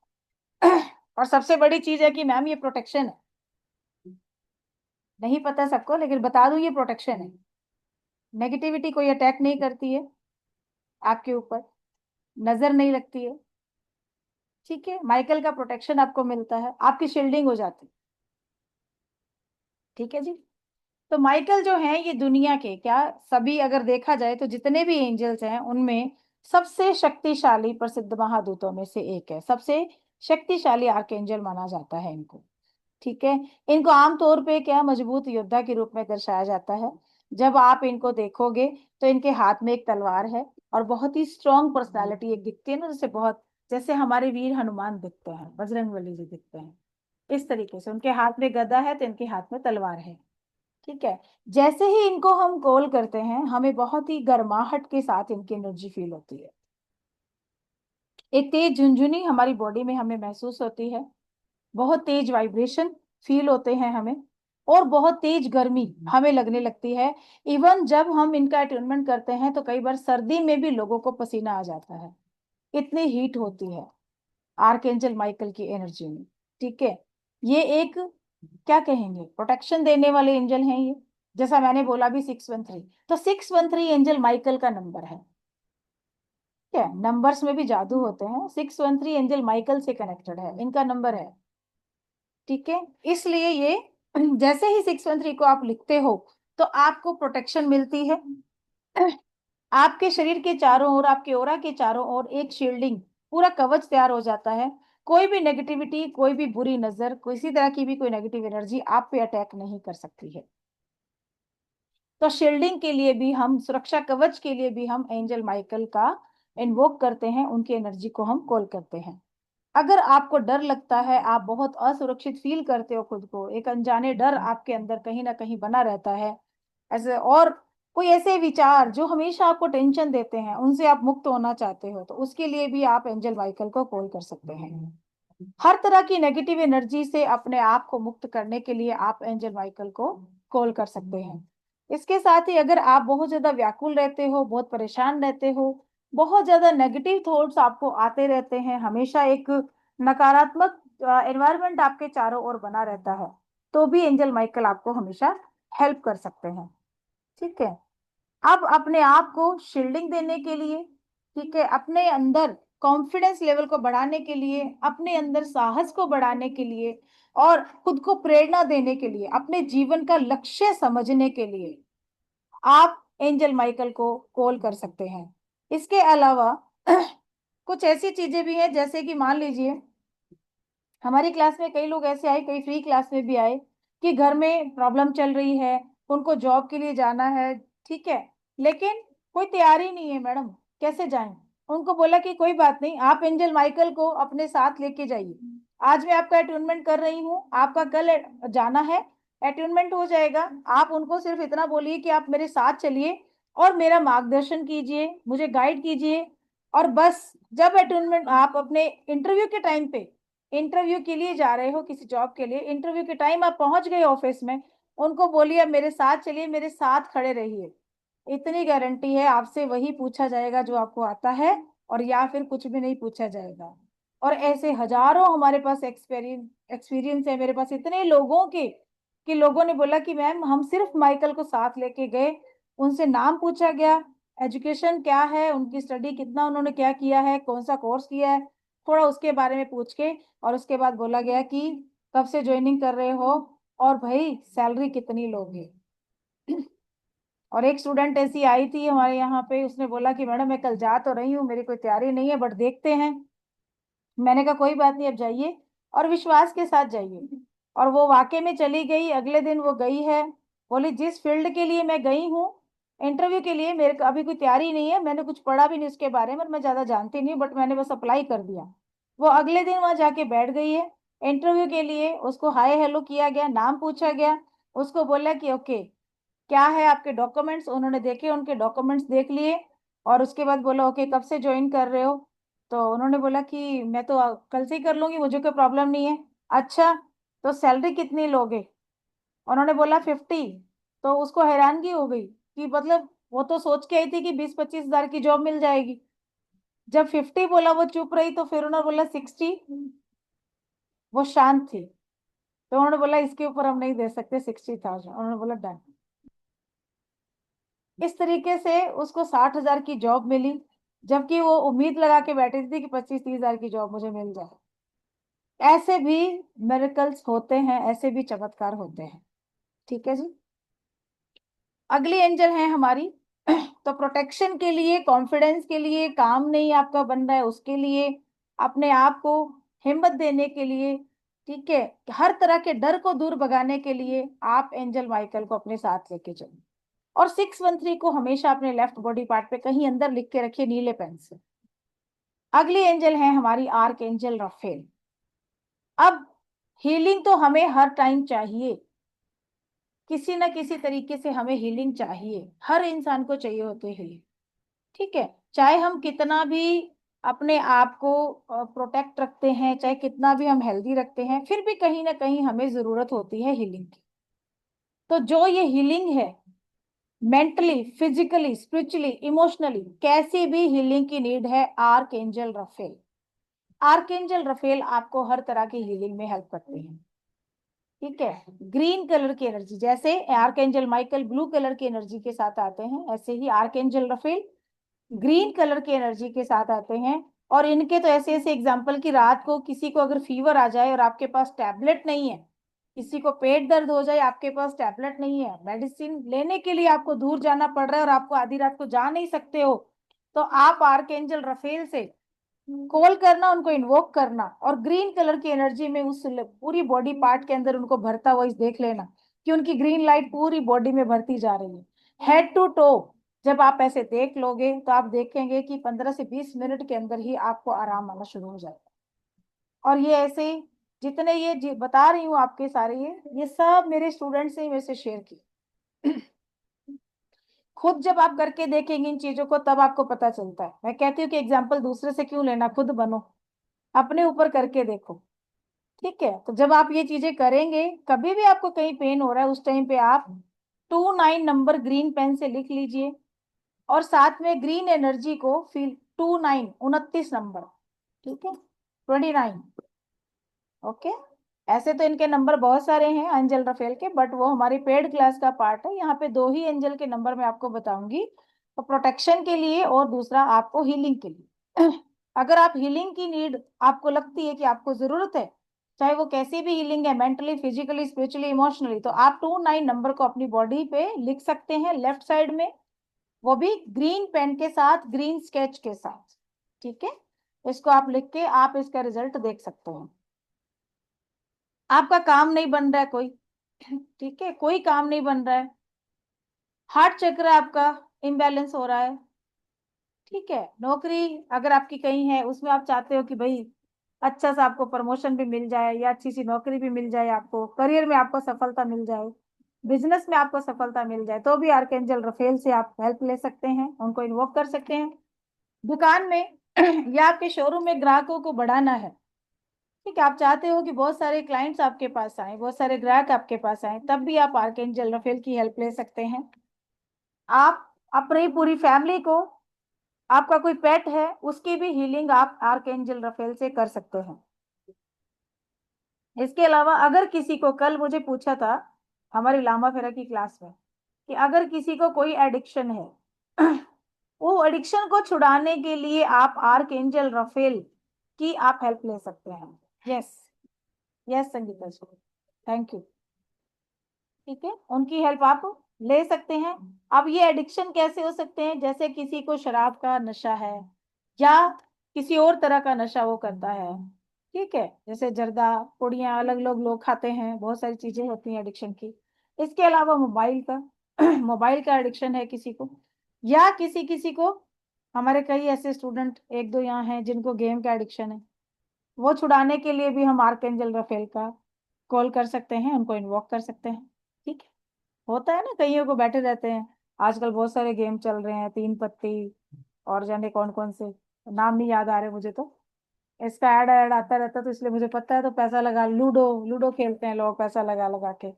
और सबसे बड़ी चीज है कि मैम ये प्रोटेक्शन है, नहीं पता सबको लेकिन बता दूं ये प्रोटेक्शन है। नेगेटिविटी कोई अटैक नहीं करती है आपके ऊपर, नजर नहीं लगती है, ठीक है। माइकल का प्रोटेक्शन आपको मिलता है, आपकी शील्डिंग हो जाती है, ठीक है जी। तो माइकल जो है ये दुनिया के क्या सभी अगर देखा जाए तो जितने भी एंजल्स हैं उनमें सबसे शक्तिशाली प्रसिद्ध महादूतों में से एक है, सबसे शक्तिशाली आर्कएंजल माना जाता है इनको, ठीक है। इनको आमतौर पे क्या मजबूत योद्धा के रूप में दर्शाया जाता है। जब आप इनको देखोगे तो इनके हाथ में एक तलवार है और बहुत ही स्ट्रॉन्ग पर्सनालिटी एक दिखती है ना, जैसे बहुत जैसे हमारे वीर हनुमान दिखते हैं, बजरंगबली जी दिखते हैं, इस तरीके से उनके हाथ में गदा है तो इनके हाथ में तलवार है, ठीक है। जैसे ही इनको हम कॉल करते हैं हमें बहुत ही गर्माहट के साथ इनकी एनर्जी फील होती है, एक तेज झुंझुनी हमारी बॉडी में हमें महसूस होती है, बहुत तेज वाइब्रेशन फील होते हैं हमें, और बहुत तेज गर्मी हमें लगने लगती है। इवन जब हम इनका अट्यूनमेंट करते हैं तो कई बार सर्दी में भी लोगों को पसीना आ जाता है, इतनी हीट होती है आर्कएंजल माइकल की एनर्जी में, ठीक है। ये एक क्या कहेंगे प्रोटेक्शन देने वाले एंजल हैं ये, जैसा मैंने बोला भी 613, तो 613 एंजल माइकल का नंबर है, ठीक है। नंबर्स में भी जादू होते हैं, 613 एंजल माइकल से कनेक्टेड है, इनका नंबर है, ठीक है। इसलिए ये जैसे ही 613 को आप लिखते हो तो आपको प्रोटेक्शन मिलती है, आपके शरीर के चारों ओर, आपके ओरा के चारों ओर एक शील्डिंग पूरा कवच तैयार हो जाता है। कोई भी नेगेटिविटी, कोई भी बुरी नजर, किसी तरह की भी कोई नेगेटिव एनर्जी आप पे अटैक नहीं कर सकती है। तो शील्डिंग के लिए भी हम, सुरक्षा कवच के लिए भी हम एंजल माइकल का इन्वोक करते हैं, उनकी एनर्जी को हम कॉल करते हैं। अगर आपको डर लगता है, आप बहुत असुरक्षित फील करते हो खुद को, एक अनजाने डर आपके अंदर कहीं ना कहीं बना रहता है ऐसे, और कोई ऐसे विचार जो हमेशा आपको टेंशन देते हैं उनसे आप मुक्त होना चाहते हो, तो उसके लिए भी आप एंजल माइकल को कॉल कर सकते हैं। हर तरह की नेगेटिव एनर्जी से अपने आप को मुक्त करने के लिए आप एंजल माइकल को कॉल कर सकते हैं। इसके साथ ही अगर आप बहुत ज्यादा व्याकुल रहते हो, बहुत परेशान रहते हो, बहुत ज्यादा नेगेटिव थॉट्स आपको आते रहते हैं, हमेशा एक नकारात्मक एनवायरनमेंट आपके चारों ओर बना रहता है, तो भी एंजल माइकल आपको हमेशा हेल्प कर सकते हैं, ठीक है। अब अपने आप को शील्डिंग देने के लिए, ठीक है, अपने अंदर कॉन्फिडेंस लेवल को बढ़ाने के लिए, अपने अंदर साहस को बढ़ाने के लिए, और खुद को प्रेरणा देने के लिए, अपने जीवन का लक्ष्य समझने के लिए आप एंजल माइकल को कॉल कर सकते हैं। इसके अलावा कुछ ऐसी चीजें भी हैं, जैसे कि मान लीजिए हमारी क्लास में कई लोग ऐसे आए, कई फ्री क्लास में भी आए कि घर में प्रॉब्लम चल रही है, उनको जॉब के लिए जाना है, ठीक है, लेकिन कोई तैयारी नहीं है मैडम कैसे जाएं। उनको बोला कि कोई बात नहीं, आप एंजल माइकल को अपने साथ लेके जाइए, आज मैं आपका अट्यूनमेंट कर रही हूँ, आपका कल जाना है, अट्यूनमेंट हो जाएगा। आप उनको सिर्फ इतना बोलिए कि आप मेरे साथ चलिए और मेरा मार्गदर्शन कीजिए, मुझे गाइड कीजिए, और बस जब अट्यूनमेंट आप अपने इंटरव्यू के टाइम पे, इंटरव्यू के लिए जा रहे हो किसी जॉब के लिए, इंटरव्यू के टाइम आप पहुंच गए ऑफिस में, उनको बोलिए अब मेरे साथ चलिए, मेरे साथ खड़े रहिए, इतनी गारंटी है आपसे वही पूछा जाएगा जो आपको आता है, और या फिर कुछ भी नहीं पूछा जाएगा। और ऐसे हजारों हमारे पास एक्सपीरियंस है मेरे पास इतने लोगों के, कि लोगों ने बोला कि मैम हम सिर्फ माइकल को साथ लेके गए, उनसे नाम पूछा गया, एजुकेशन क्या है, उनकी स्टडी कितना उन्होंने क्या किया है, कौन सा कोर्स किया है, थोड़ा उसके बारे में पूछ के, और उसके बाद बोला गया कि कब से ज्वाइनिंग कर रहे हो, और भाई सैलरी कितनी लोगे। और एक स्टूडेंट ऐसी आई थी हमारे यहाँ पे, उसने बोला कि मैडम मैं कल जा तो रही हूँ, मेरी कोई तैयारी नहीं है बट देखते हैं। मैंने कहा कोई बात नहीं, अब जाइए और विश्वास के साथ जाइए। और वो वाकई में चली गई, अगले दिन वो गई है, बोली जिस फील्ड के लिए मैं गई हूँ इंटरव्यू के लिए, मेरे को अभी कोई तैयारी नहीं है, मैंने कुछ पढ़ा भी नहीं उसके बारे में, मैं ज्यादा जानती नहीं, बट मैंने बस अप्लाई कर दिया। वो अगले दिन वहां जाके बैठ गई है इंटरव्यू के लिए, उसको हाय हेलो किया गया, नाम पूछा गया, उसको बोला कि ओके क्या है आपके डॉक्यूमेंट्स, उन्होंने देखे, उनके डॉक्यूमेंट्स देख लिए, और उसके बाद बोला ओके कब से ज्वाइन कर रहे हो, तो उन्होंने बोला कि मैं तो कल से ही कर लूंगी, मुझे कोई प्रॉब्लम नहीं है। अच्छा तो सैलरी कितनी लोगे, उन्होंने बोला 50। तो उसको हैरानगी हो गई कि मतलब वो तो सोच के आई थी कि 20-25 हजार की जॉब मिल जाएगी। जब 50 बोला वो चुप रही, तो फिर उन्होंने बोला 60। वो शांत थी, तो उन्होंने बोला इसके ऊपर हम नहीं दे सकते 60,000, उन्होंने बोला डन। इस तरीके से उसको 60,000 की जॉब मिली, जबकि वो उम्मीद लगा के बैठी थी कि 25-30 हजार की जॉब मुझे मिल जाए। ऐसे भी मिरेकल्स होते हैं, ऐसे भी चमत्कार होते हैं। ठीक है जी। अगली एंजल है हमारी तो प्रोटेक्शन के लिए, कॉन्फिडेंस के लिए, काम नहीं आपका बन रहा है उसके लिए, अपने आप को हिम्मत देने के लिए, ठीक है, हर तरह के डर को दूर भगाने के लिए आप एंजल माइकल को अपने साथ लेके चलो। और 613 को हमेशा अपने लेफ्ट बॉडी पार्ट पे कहीं अंदर लिख के रखिए नीले पेन से। अगली एंजल है हमारी आर्क एंजल राफेल। अब हीलिंग तो हमें हर टाइम चाहिए, किसी ना किसी तरीके से हमें हीलिंग चाहिए, हर इंसान को चाहिए होती है हीलिंग। ठीक है, चाहे हम कितना भी अपने आप को प्रोटेक्ट रखते हैं, चाहे कितना भी हम हेल्दी रखते हैं, फिर भी कहीं ना कहीं हमें जरूरत होती है हीलिंग की। तो जो ये हीलिंग है, मेंटली, फिजिकली, स्पिरिचुअली, इमोशनली, कैसी भी हीलिंग की नीड है, archangel Raphael. Archangel Raphael आपको हर तरह की हीलिंग में हेल्प करते हैं। ठीक है, ग्रीन कलर की एनर्जी, जैसे archangel Michael blue colour की एनर्जी के साथ आते हैं, ऐसे ही archangel Raphael green colour की एनर्जी के साथ आते हैं। और इनके तो ऐसे ऐसे एग्जाम्पल कि रात को किसी को अगर फीवर आ जाए और आपके पास टैबलेट नहीं है, किसी को पेट दर्द हो जाए, आपके पास टैबलेट नहीं है, मेडिसिन लेने के लिए आपको दूर जाना पड़ रहा है और आपको आधी रात को जा नहीं सकते हो, तो आप आर्कएंजल रफेल से कॉल करना, उनको इन्वोक करना, और ग्रीन कलर की एनर्जी में उस पूरी बॉडी पार्ट के अंदर उनको भरता हुआ देख लेना कि उनकी ग्रीन लाइट पूरी बॉडी में भरती जा रही है, हेड टू टो। जब आप ऐसे देख लोगे तो आप देखेंगे कि 15 से 20 मिनट के अंदर ही आपको आराम आना शुरू हो जाएगा। और ये ऐसे ही जितने ये बता रही हूँ आपके सारे, ये सब मेरे स्टूडेंट्स ने मेरे से शेयर की। खुद जब आप करके देखेंगे इन चीजों को, तब आपको पता चलता है। मैं कहती हूँ कि एग्जाम्पल दूसरे से क्यों लेना, खुद बनो, अपने ऊपर करके देखो। ठीक है, तो जब आप ये चीजें करेंगे, कभी भी आपको कहीं पेन हो रहा है, उस टाइम पे आप 29 नंबर ग्रीन पेन से लिख लीजिए, और साथ में ग्रीन एनर्जी को फील, 29 29 नंबर, ठीक है, 29। ओके, ऐसे तो इनके नंबर बहुत सारे हैं एंजल रफेल के, बट वो हमारी पेड क्लास का पार्ट है, यहाँ पे 2 ही एंजल के नंबर मैं आपको बताऊंगी, तो प्रोटेक्शन के लिए और दूसरा आपको हीलिंग के लिए। अगर आप हीलिंग की नीड आपको लगती है कि आपको जरूरत है, चाहे वो कैसी भी हीलिंग है, मेंटली, फिजिकली, स्पिरिचुअली, इमोशनली, तो आप 29 नंबर को अपनी बॉडी पे लिख सकते हैं लेफ्ट साइड में, वो भी ग्रीन पेन के साथ, ग्रीन स्केच के साथ। ठीक है, इसको आप लिख के आप इसका रिजल्ट देख सकते हैं। आपका काम नहीं बन रहा है कोई, ठीक है, कोई काम नहीं बन रहा है, हार्ट चक्र आपका इम्बैलेंस हो रहा है, ठीक है, नौकरी अगर आपकी कहीं है, उसमें आप चाहते हो कि भाई अच्छा सा आपको प्रमोशन भी मिल जाए, या अच्छी सी नौकरी भी मिल जाए, आपको करियर में आपको सफलता मिल जाए, बिजनेस में आपको सफलता मिल जाए, तो भी आर्कएंजल रफेल से आप हेल्प ले सकते हैं, उनको इन्वोक कर सकते हैं। दुकान में या आपके शोरूम में ग्राहकों को बढ़ाना है, ठीक है, आप चाहते हो कि बहुत सारे क्लाइंट्स आपके पास आए, बहुत सारे ग्राहक आपके पास आए, तब भी आप आर्कएंजल रफेल की हेल्प ले सकते हैं। आप अपनी पूरी फैमिली को, आपका कोई पेट है उसकी भी हीलिंग आप आर्कएंजल रफेल से कर सकते हैं। इसके अलावा अगर किसी को, कल मुझे पूछा था हमारी लामा फेरा की क्लास में, कि अगर किसी को कोई एडिक्शन है, वो एडिक्शन को छुड़ाने के लिए आप आर्कएंजल रफेल की आप हेल्प ले सकते हैं। Yes, yes Sangeeta ji, thank you. ठीक है, उनकी हेल्प आप ले सकते हैं। अब ये एडिक्शन कैसे हो सकते हैं, जैसे किसी को शराब का नशा है, या किसी और तरह का नशा वो करता है, ठीक है, जैसे जर्दा, पुड़िया, अलग अलग लोग खाते हैं, बहुत सारी चीजें होती हैं एडिक्शन की। इसके अलावा मोबाइल का मोबाइल का एडिक्शन है किसी को, या किसी किसी को, हमारे कई ऐसे स्टूडेंट एक दो यहाँ हैं जिनको गेम का एडिक्शन है, वो छुड़ाने के लिए भी हम आर्कएंजल रफेल का कॉल कर सकते हैं, उनको इन्वॉक कर सकते हैं। ठीक है, होता है ना, कईयों को बैठे रहते हैं। आजकल बहुत सारे गेम चल रहे हैं, 3 पत्ती और जाने कौन कौन से, नाम नहीं याद आ रहे मुझे तो। इसका ऐड ऐड आता रहता है, तो इसलिए मुझे पता है। तो पैसा लगा, लूडो लूडो खेलते हैं लोग पैसा लगा लगा के।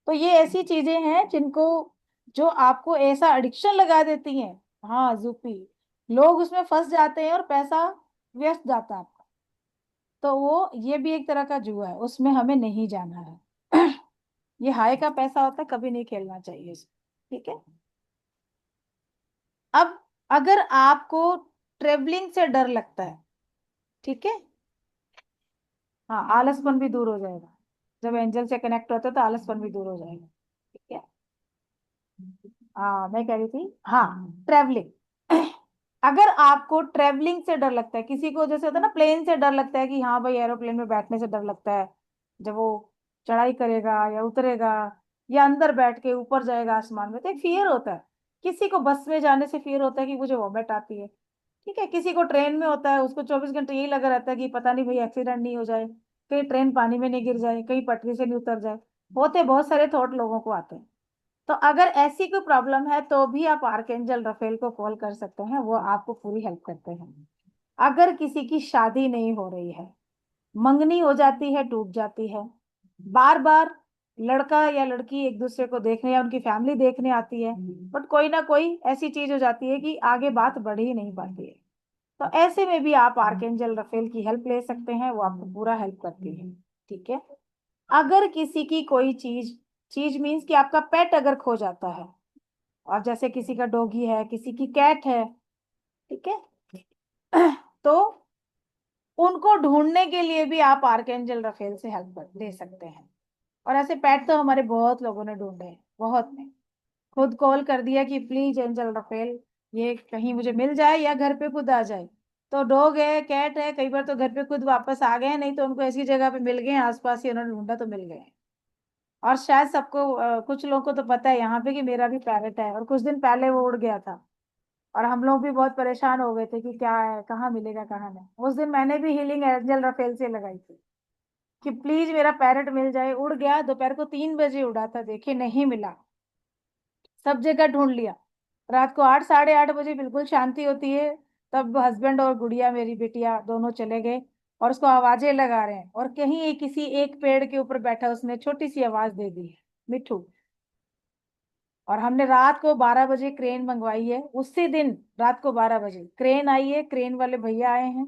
तो ये ऐसी चीजें हैं जिनको, जो आपको ऐसा एडिक्शन लगा देती हैं। हाँ जूपी, लोग उसमें फंस जाते हैं और पैसा व्यस्त जाता है आपका। तो वो ये भी एक तरह का जुआ है, उसमें हमें नहीं जाना है। ये हाय का पैसा होता है, कभी नहीं खेलना चाहिए इसमें, ठीक है। अब अगर आपको ट्रेवलिंग से डर लगता है, ठीक है, हाँ, आलसपन भी दूर हो जाएगा। जब एंजल से कनेक्ट होते हैं तो आलसपन भी दूर हो जाएगा, ठीक है। हाँ, मैं कह रही थी, हाँ, ट्रेवलिंग। अगर आपको ट्रेवलिंग से डर लगता है, किसी को जैसे होता है ना, प्लेन से डर लगता है कि हाँ भाई एरोप्लेन में बैठने से डर लगता है, जब वो चढ़ाई करेगा या उतरेगा या अंदर बैठ के ऊपर जाएगा आसमान में, तो एक फियर होता है। किसी को बस में जाने से फियर होता है कि मुझे वॉमिट आती है, ठीक है। किसी को ट्रेन में होता है, उसको 24 घंटे यही लगा रहता है कि पता नहीं भाई एक्सीडेंट नहीं हो जाए, कहीं ट्रेन पानी में नहीं गिर जाए, कहीं पटरी से नहीं उतर जाए। होते बहुत सारे थॉट लोगों को आते हैं। तो अगर ऐसी कोई प्रॉब्लम है तो भी आप आर्कएंजल रफेल को कॉल कर सकते हैं, वो आपको पूरी हेल्प करते हैं। अगर किसी की शादी नहीं हो रही है, मंगनी हो जाती है, टूट जाती है, बार बार लड़का या लड़की एक दूसरे को देखने या उनकी फैमिली देखने आती है, बट कोई ना कोई ऐसी चीज हो जाती है कि आगे बात बढ़ ही नहीं पाती है, तो ऐसे में भी आप आर्कएंजल रफेल की हेल्प ले सकते हैं, वो आपको पूरा हेल्प करती है, ठीक है। अगर किसी की कोई चीज, चीज मीन्स कि आपका पेट अगर खो जाता है, और जैसे किसी का डॉगी है, किसी की कैट है, ठीक है, तो उनको ढूंढने के लिए भी आप आर्कएंजल रफेल से हेल्प ले सकते हैं। और ऐसे पेट तो हमारे बहुत लोगों ने ढूंढे हैं, बहुत ने खुद कॉल कर दिया कि प्लीज एंजल रफेल ये कहीं मुझे मिल जाए या घर पे खुद आ जाए। तो डॉग है, कैट है, कई बार तो घर पे खुद वापस आ गए हैं, नहीं तो उनको ऐसी जगह पे मिल गए हैं, आसपास ही उन्होंने ढूंढा तो मिल गए। और शायद सबको कुछ लोगों को तो पता है यहाँ पे कि मेरा भी पैरेट है, और कुछ दिन पहले वो उड़ गया था, और हम लोग भी बहुत परेशान हो गए थे कि क्या है, कहाँ मिलेगा कहाँ नहीं। उस दिन मैंने भी हीलिंग एंजल रफेल से लगाई थी कि प्लीज मेरा पैरेट मिल जाए। उड़ गया, दोपहर को 3 बजे उड़ा था, देखिए नहीं मिला, सब जगह ढूंढ लिया। रात को 8 साढ़े 8 बजे बिल्कुल शांति होती है, तब हस्बैंड और गुड़िया मेरी बिटिया दोनों चले गए और उसको आवाजें लगा रहे हैं, और कहीं किसी एक पेड़ के ऊपर बैठा, उसने छोटी सी आवाज दे दी है, मिठू। और हमने रात को 12 बजे क्रेन मंगवाई है, उसी दिन रात को 12 बजे क्रेन आई है, क्रेन वाले भैया आए हैं,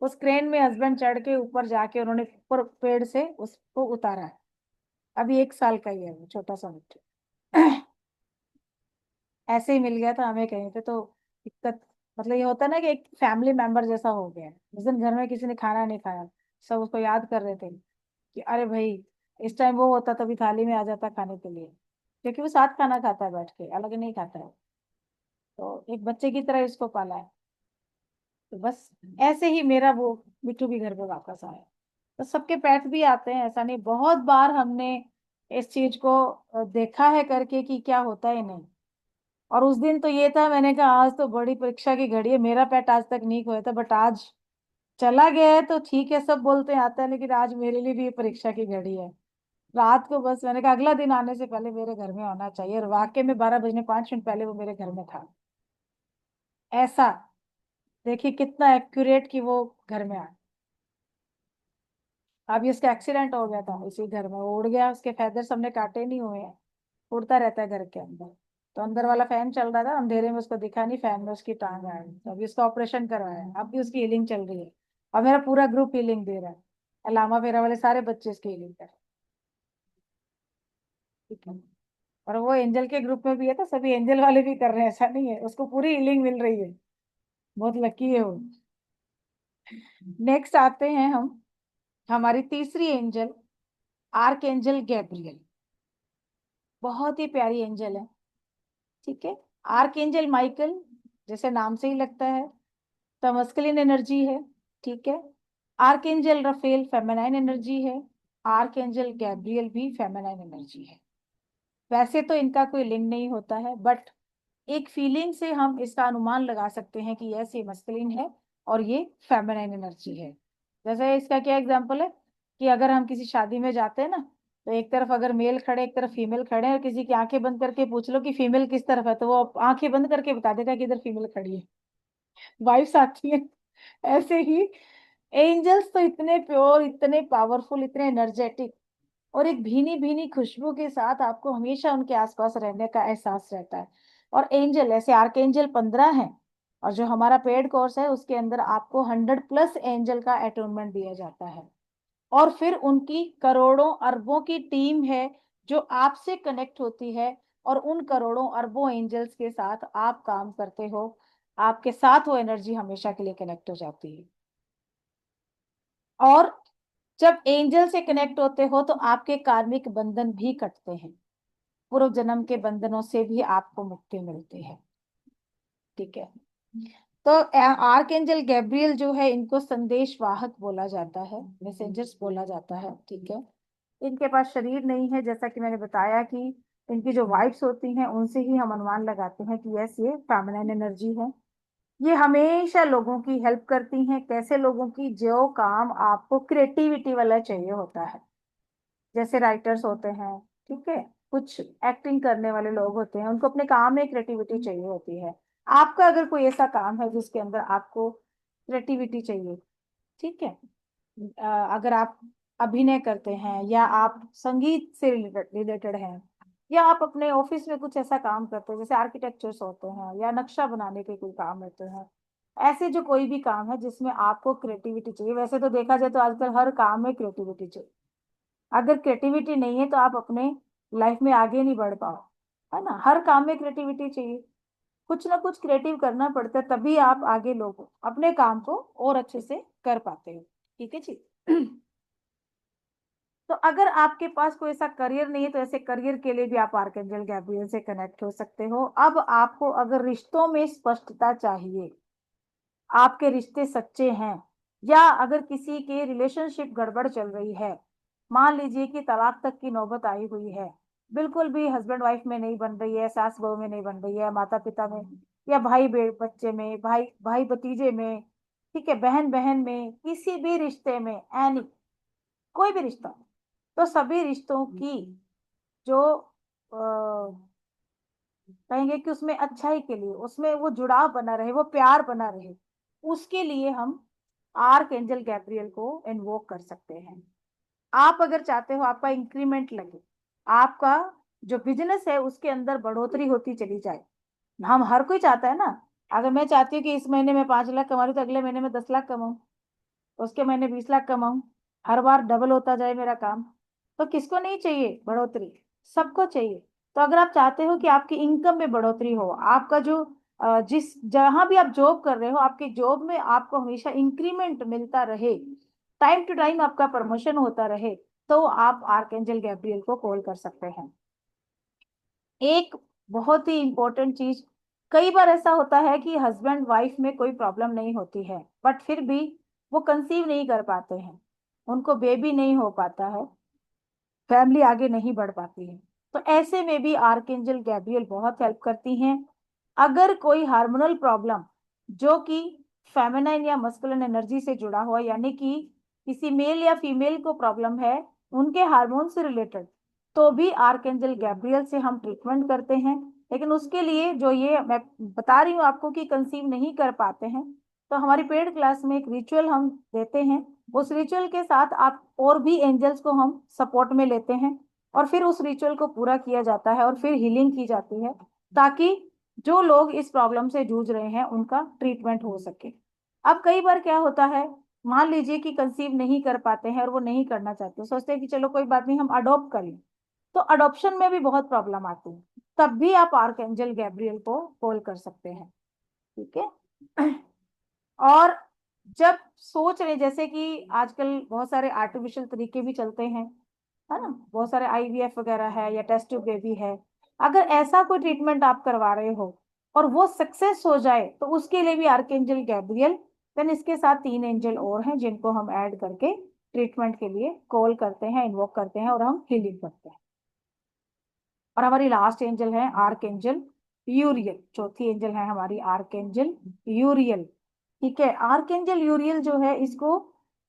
उस क्रेन में हस्बैंड चढ़ के ऊपर जाके उन्होंने ऊपर पेड़ से उसको उतारा है। अभी 1 साल का ही है वो छोटा सा मिट्टू। ऐसे ही मिल गया था हमें कहीं पे, तो दिक्कत, मतलब ये होता है ना कि एक फैमिली मेंबर जैसा हो गया है। उस दिन घर में किसी ने खाना नहीं खाया, सब उसको याद कर रहे थे कि अरे भाई इस टाइम वो होता तभी थाली में आ जाता खाने के लिए, क्योंकि वो साथ खाना खाता है बैठ के, अलग नहीं खाता है। तो एक बच्चे की तरह इसको पाला है। तो बस ऐसे ही मेरा वो मिट्टू भी घर पे वापस आया। तो सबके पेट भी आते हैं, ऐसा नहीं, बहुत बार हमने इस चीज को देखा है करके कि क्या होता है नहीं। और उस दिन तो ये था, मैंने कहा आज तो बड़ी परीक्षा की घड़ी है, मेरा पेट आज तक नहीं खोया था, बट आज चला गया है तो ठीक है, सब बोलते हैं आता है, लेकिन आज मेरे लिए भी ये परीक्षा की घड़ी है। रात को बस मैंने कहा अगला दिन आने से पहले मेरे घर में होना चाहिए, और वाकई में 12 बजने 5 मिनट पहले वो मेरे घर में था। ऐसा देखिए कितना एक्यूरेट कि वो घर में आया। अभी उसका एक्सीडेंट हो गया था इसी घर में, वो उड़ गया, उसके फेदर्स हमने काटे नहीं हुए हैं, उड़ता रहता है घर के अंदर। तो अंदर वाला फैन चल रहा था, अंधेरे में उसको दिखा नहीं, फैन में उसकी टांग आ गई, तो अभी उसका ऑपरेशन करवाया है, अब भी उसकी हीलिंग चल रही है। और मेरा पूरा ग्रुप हीलिंग दे रहा है, लामा फेरा वाले सारे बच्चे इसकी हीलिंग कर रहे हैं, ठीक है। और वो एंजल के ग्रुप में भी है, तो सभी एंजल वाले भी कर रहे हैं, ऐसा नहीं है, उसको पूरी हीलिंग मिल रही है, बहुत लकी है वो। नेक्स्ट आते हैं हम, हमारी तीसरी एंजल, आर्क एंजल गैब्रियल। बहुत ही प्यारी एंजल है, ठीक है। आर्क एंजल माइकल, जैसे नाम से ही लगता है, तो मस्कुलिन एनर्जी है, ठीक है। Archangel Raphael feminine energy है, आर्क एंजल गैब्रियल भी फेमिनाइन एनर्जी है। वैसे तो इनका कोई लिंक नहीं होता है, बट एक फीलिंग से हम इसका अनुमान लगा सकते हैं कि यस ये मस्कुलिन है और ये फेमिनाइन एनर्जी है। जैसे इसका क्या एग्जांपल है कि अगर हम किसी शादी में जाते हैं ना, तो एक तरफ अगर मेल खड़े एक तरफ फीमेल खड़े हैं, और किसी की आंखें बंद करके पूछ लो कि फीमेल किस तरफ है, तो वो आंखें बंद करके बता देगा कि इधर फीमेल खड़ी है, वाइफ्स आती है। ऐसे ही एंजल्स तो इतने प्योर, इतने पावरफुल, इतने एनर्जेटिक, और एक भीनी भीनी खुशबू के साथ आपको हमेशा उनके आसपास रहने का एहसास रहता है। और एंजल ऐसे आर्कएंजल 15 हैं, और जो हमारा पेड कोर्स है उसके अंदर आपको 100+ एंजल का अटोनमेंट दिया जाता है। और फिर उनकी करोड़ों अरबों की टीम है जो आपसे कनेक्ट होती है, और उन करोड़ों अरबों एंजल्स के साथ आप काम करते हो, आपके साथ वो एनर्जी हमेशा के लिए कनेक्ट हो जाती है। और जब एंजल से कनेक्ट होते हो तो आपके कार्मिक बंधन भी कटते हैं, पूर्व जन्म के बंधनों से भी आपको मुक्ति मिलती है। ठीक है, तो आर्कएंजल गैब्रियल जो है, इनको संदेश वाहक बोला जाता है, मैसेंजर्स बोला जाता है। ठीक है, इनके पास शरीर नहीं है, जैसा कि मैंने बताया कि इनकी जो वाइब्स होती हैं उनसे ही हम अनुमान लगाते हैं कि यस ये फेमिनिन एनर्जी है। ये हमेशा लोगों की हेल्प करती हैं। कैसे लोगों की? जो काम आपको क्रिएटिविटी वाला चाहिए होता है, जैसे राइटर्स होते हैं, ठीक है, कुछ एक्टिंग करने वाले लोग होते हैं, उनको अपने काम में क्रिएटिविटी चाहिए होती है। आपका अगर कोई ऐसा काम है जिसके अंदर आपको क्रिएटिविटी चाहिए, ठीक है, अगर आप अभिनय करते हैं, या आप संगीत से रिलेटेड हैं, या आप अपने ऑफिस में कुछ ऐसा काम करते हैं जैसे आर्किटेक्चर्स होते हैं, या नक्शा बनाने के कोई काम होते हैं, ऐसे जो कोई भी काम है जिसमें आपको क्रिएटिविटी चाहिए, वैसे तो देखा जाए तो आजकल हर काम में क्रिएटिविटी चाहिए। अगर क्रिएटिविटी नहीं है तो आप अपने लाइफ में आगे नहीं बढ़ पाओ, है ना। हर काम में क्रिएटिविटी चाहिए, कुछ ना कुछ क्रिएटिव करना पड़ता है, तभी आप आगे लोग अपने काम को और अच्छे से कर पाते हो। ठीक है जी। तो अगर आपके पास कोई ऐसा करियर नहीं है, तो ऐसे करियर के लिए भी आप आर्कएंजल गैब्रियल से कनेक्ट हो सकते हो। अब आपको अगर रिश्तों में स्पष्टता चाहिए, आपके रिश्ते सच्चे हैं, या अगर किसी के रिलेशनशिप गड़बड़ चल रही है, मान लीजिए कि तलाक तक की नौबत आई हुई है, बिल्कुल भी हस्बैंड वाइफ में नहीं बन रही है, सास बहू में नहीं बन रही है, माता पिता में, या भाई बच्चे में, भाई भाई भतीजे में, ठीक है, बहन बहन में, किसी भी रिश्ते में, एनी कोई भी रिश्ता, तो सभी रिश्तों की जो कहेंगे कि उसमें अच्छाई के लिए, उसमें वो जुड़ाव बना रहे, वो प्यार बना रहे, उसके लिए हम आर्क एंजल गैब्रियल को इन्वोक कर सकते हैं। आप अगर चाहते हो आपका इंक्रीमेंट लगे, आपका जो बिजनेस है उसके अंदर बढ़ोतरी होती चली जाए, हम हर कोई चाहता है ना। अगर मैं चाहती हूँ कि इस महीने में 5 लाख कमा रही हूँ तो अगले महीने में 10 लाख कमाऊं, उसके महीने 20 लाख कमाऊं, हर बार डबल होता जाए मेरा काम, तो किसको नहीं चाहिए बढ़ोतरी? सबको चाहिए। तो अगर आप चाहते हो कि आपकी इनकम में बढ़ोतरी हो, आपका जो जिस जहां भी आप जॉब कर रहे हो, आपकी जॉब में आपको हमेशा इंक्रीमेंट मिलता रहे, टाइम टू टाइम आपका प्रमोशन होता रहे, तो आप आर्कएंजल गैब्रियल को कॉल कर सकते हैं। एक बहुत ही इंपॉर्टेंट चीज, कई बार ऐसा होता है कि हस्बैंड वाइफ में कोई प्रॉब्लम नहीं होती है, बट फिर भी वो कंसीव नहीं कर पाते हैं, उनको बेबी नहीं हो पाता है, फैमिली आगे नहीं बढ़ पाती है, तो ऐसे में भी आर्कएंजल गैब्रियल बहुत हेल्प करती हैं। अगर कोई हार्मोनल प्रॉब्लम जो कि फेमिनाइन या मस्कुलिन एनर्जी से जुड़ा हुआ, यानी कि किसी मेल या फीमेल को प्रॉब्लम है उनके हार्मोन से रिलेटेड, तो भी आर्कएंजल गैब्रियल से हम ट्रीटमेंट करते हैं। लेकिन उसके लिए जो ये मैं बता रही हूँ आपको कि कंसीव नहीं कर पाते हैं, तो हमारी पेड क्लास में एक रिचुअल हम देते हैं, उस रिचुअल के साथ आप और भी एंजल्स को हम सपोर्ट में लेते हैं, और फिर उस रिचुअल को पूरा किया जाता है, और फिर हीलिंग की जाती है, ताकि जो लोग इस प्रॉब्लम से जूझ रहे हैं उनका ट्रीटमेंट हो सके। अब कई बार क्या होता है, मान लीजिए कि कंसीव नहीं कर पाते हैं और वो नहीं करना चाहते, सोचते हैं कि चलो कोई बात नहीं हम अडॉप्ट कर लें, तो अडॉप्शन में भी बहुत प्रॉब्लम आती है, तब भी आप आर्कएंजल गैब्रियल को कॉल कर सकते हैं। ठीक है। और जब सोच रहे, जैसे कि आजकल बहुत सारे आर्टिफिशियल तरीके भी चलते हैं, है ना, बहुत सारे आईवीएफ वगैरह है या टेस्ट ट्यूब बेबी है, अगर ऐसा कोई ट्रीटमेंट आप करवा रहे हो और वो सक्सेस हो जाए, तो उसके लिए भी आर्कएंजल गैब्रियल, देन इसके साथ 3 एंजल और हैं जिनको हम ऐड करके ट्रीटमेंट के लिए कॉल करते हैं, इन्वोक करते हैं, और हम हीलिंग करते हैं। और हमारी लास्ट एंजल है आर्कएंजल यूरियल, चौथी एंजल है हमारी आर्कएंजल यूरियल। ठीक है, आर्कएंजल यूरियल जो है, इसको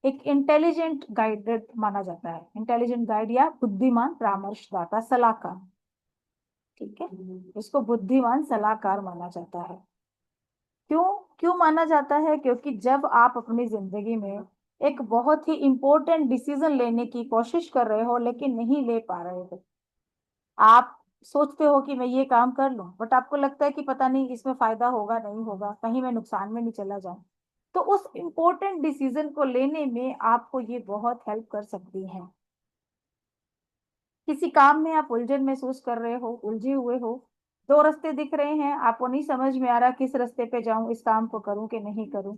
एक इंटेलिजेंट गाइडेड माना जाता है, इंटेलिजेंट गाइड या बुद्धिमान परामर्शदाता, सलाहकार। ठीक है, इसको बुद्धिमान सलाहकार माना जाता है। क्यों क्यों माना जाता है? क्योंकि जब आप अपनी जिंदगी में एक बहुत ही इंपॉर्टेंट डिसीजन लेने की कोशिश कर रहे हो लेकिन नहीं ले पा रहे हो, आप सोचते हो कि मैं ये काम कर लूं, बट आपको लगता है कि पता नहीं इसमें फायदा होगा नहीं होगा, कहीं मैं नुकसान में नहीं चला जाऊं, तो उस इम्पोर्टेंट डिसीजन को लेने में आपको ये बहुत हेल्प कर सकती है। किसी काम में आप उलझन महसूस कर रहे हो, उलझे हुए हो, दो रास्ते दिख रहे हैं, आपको नहीं समझ में आ रहा किस रास्ते पे जाऊं, इस काम को करूं कि नहीं करूं,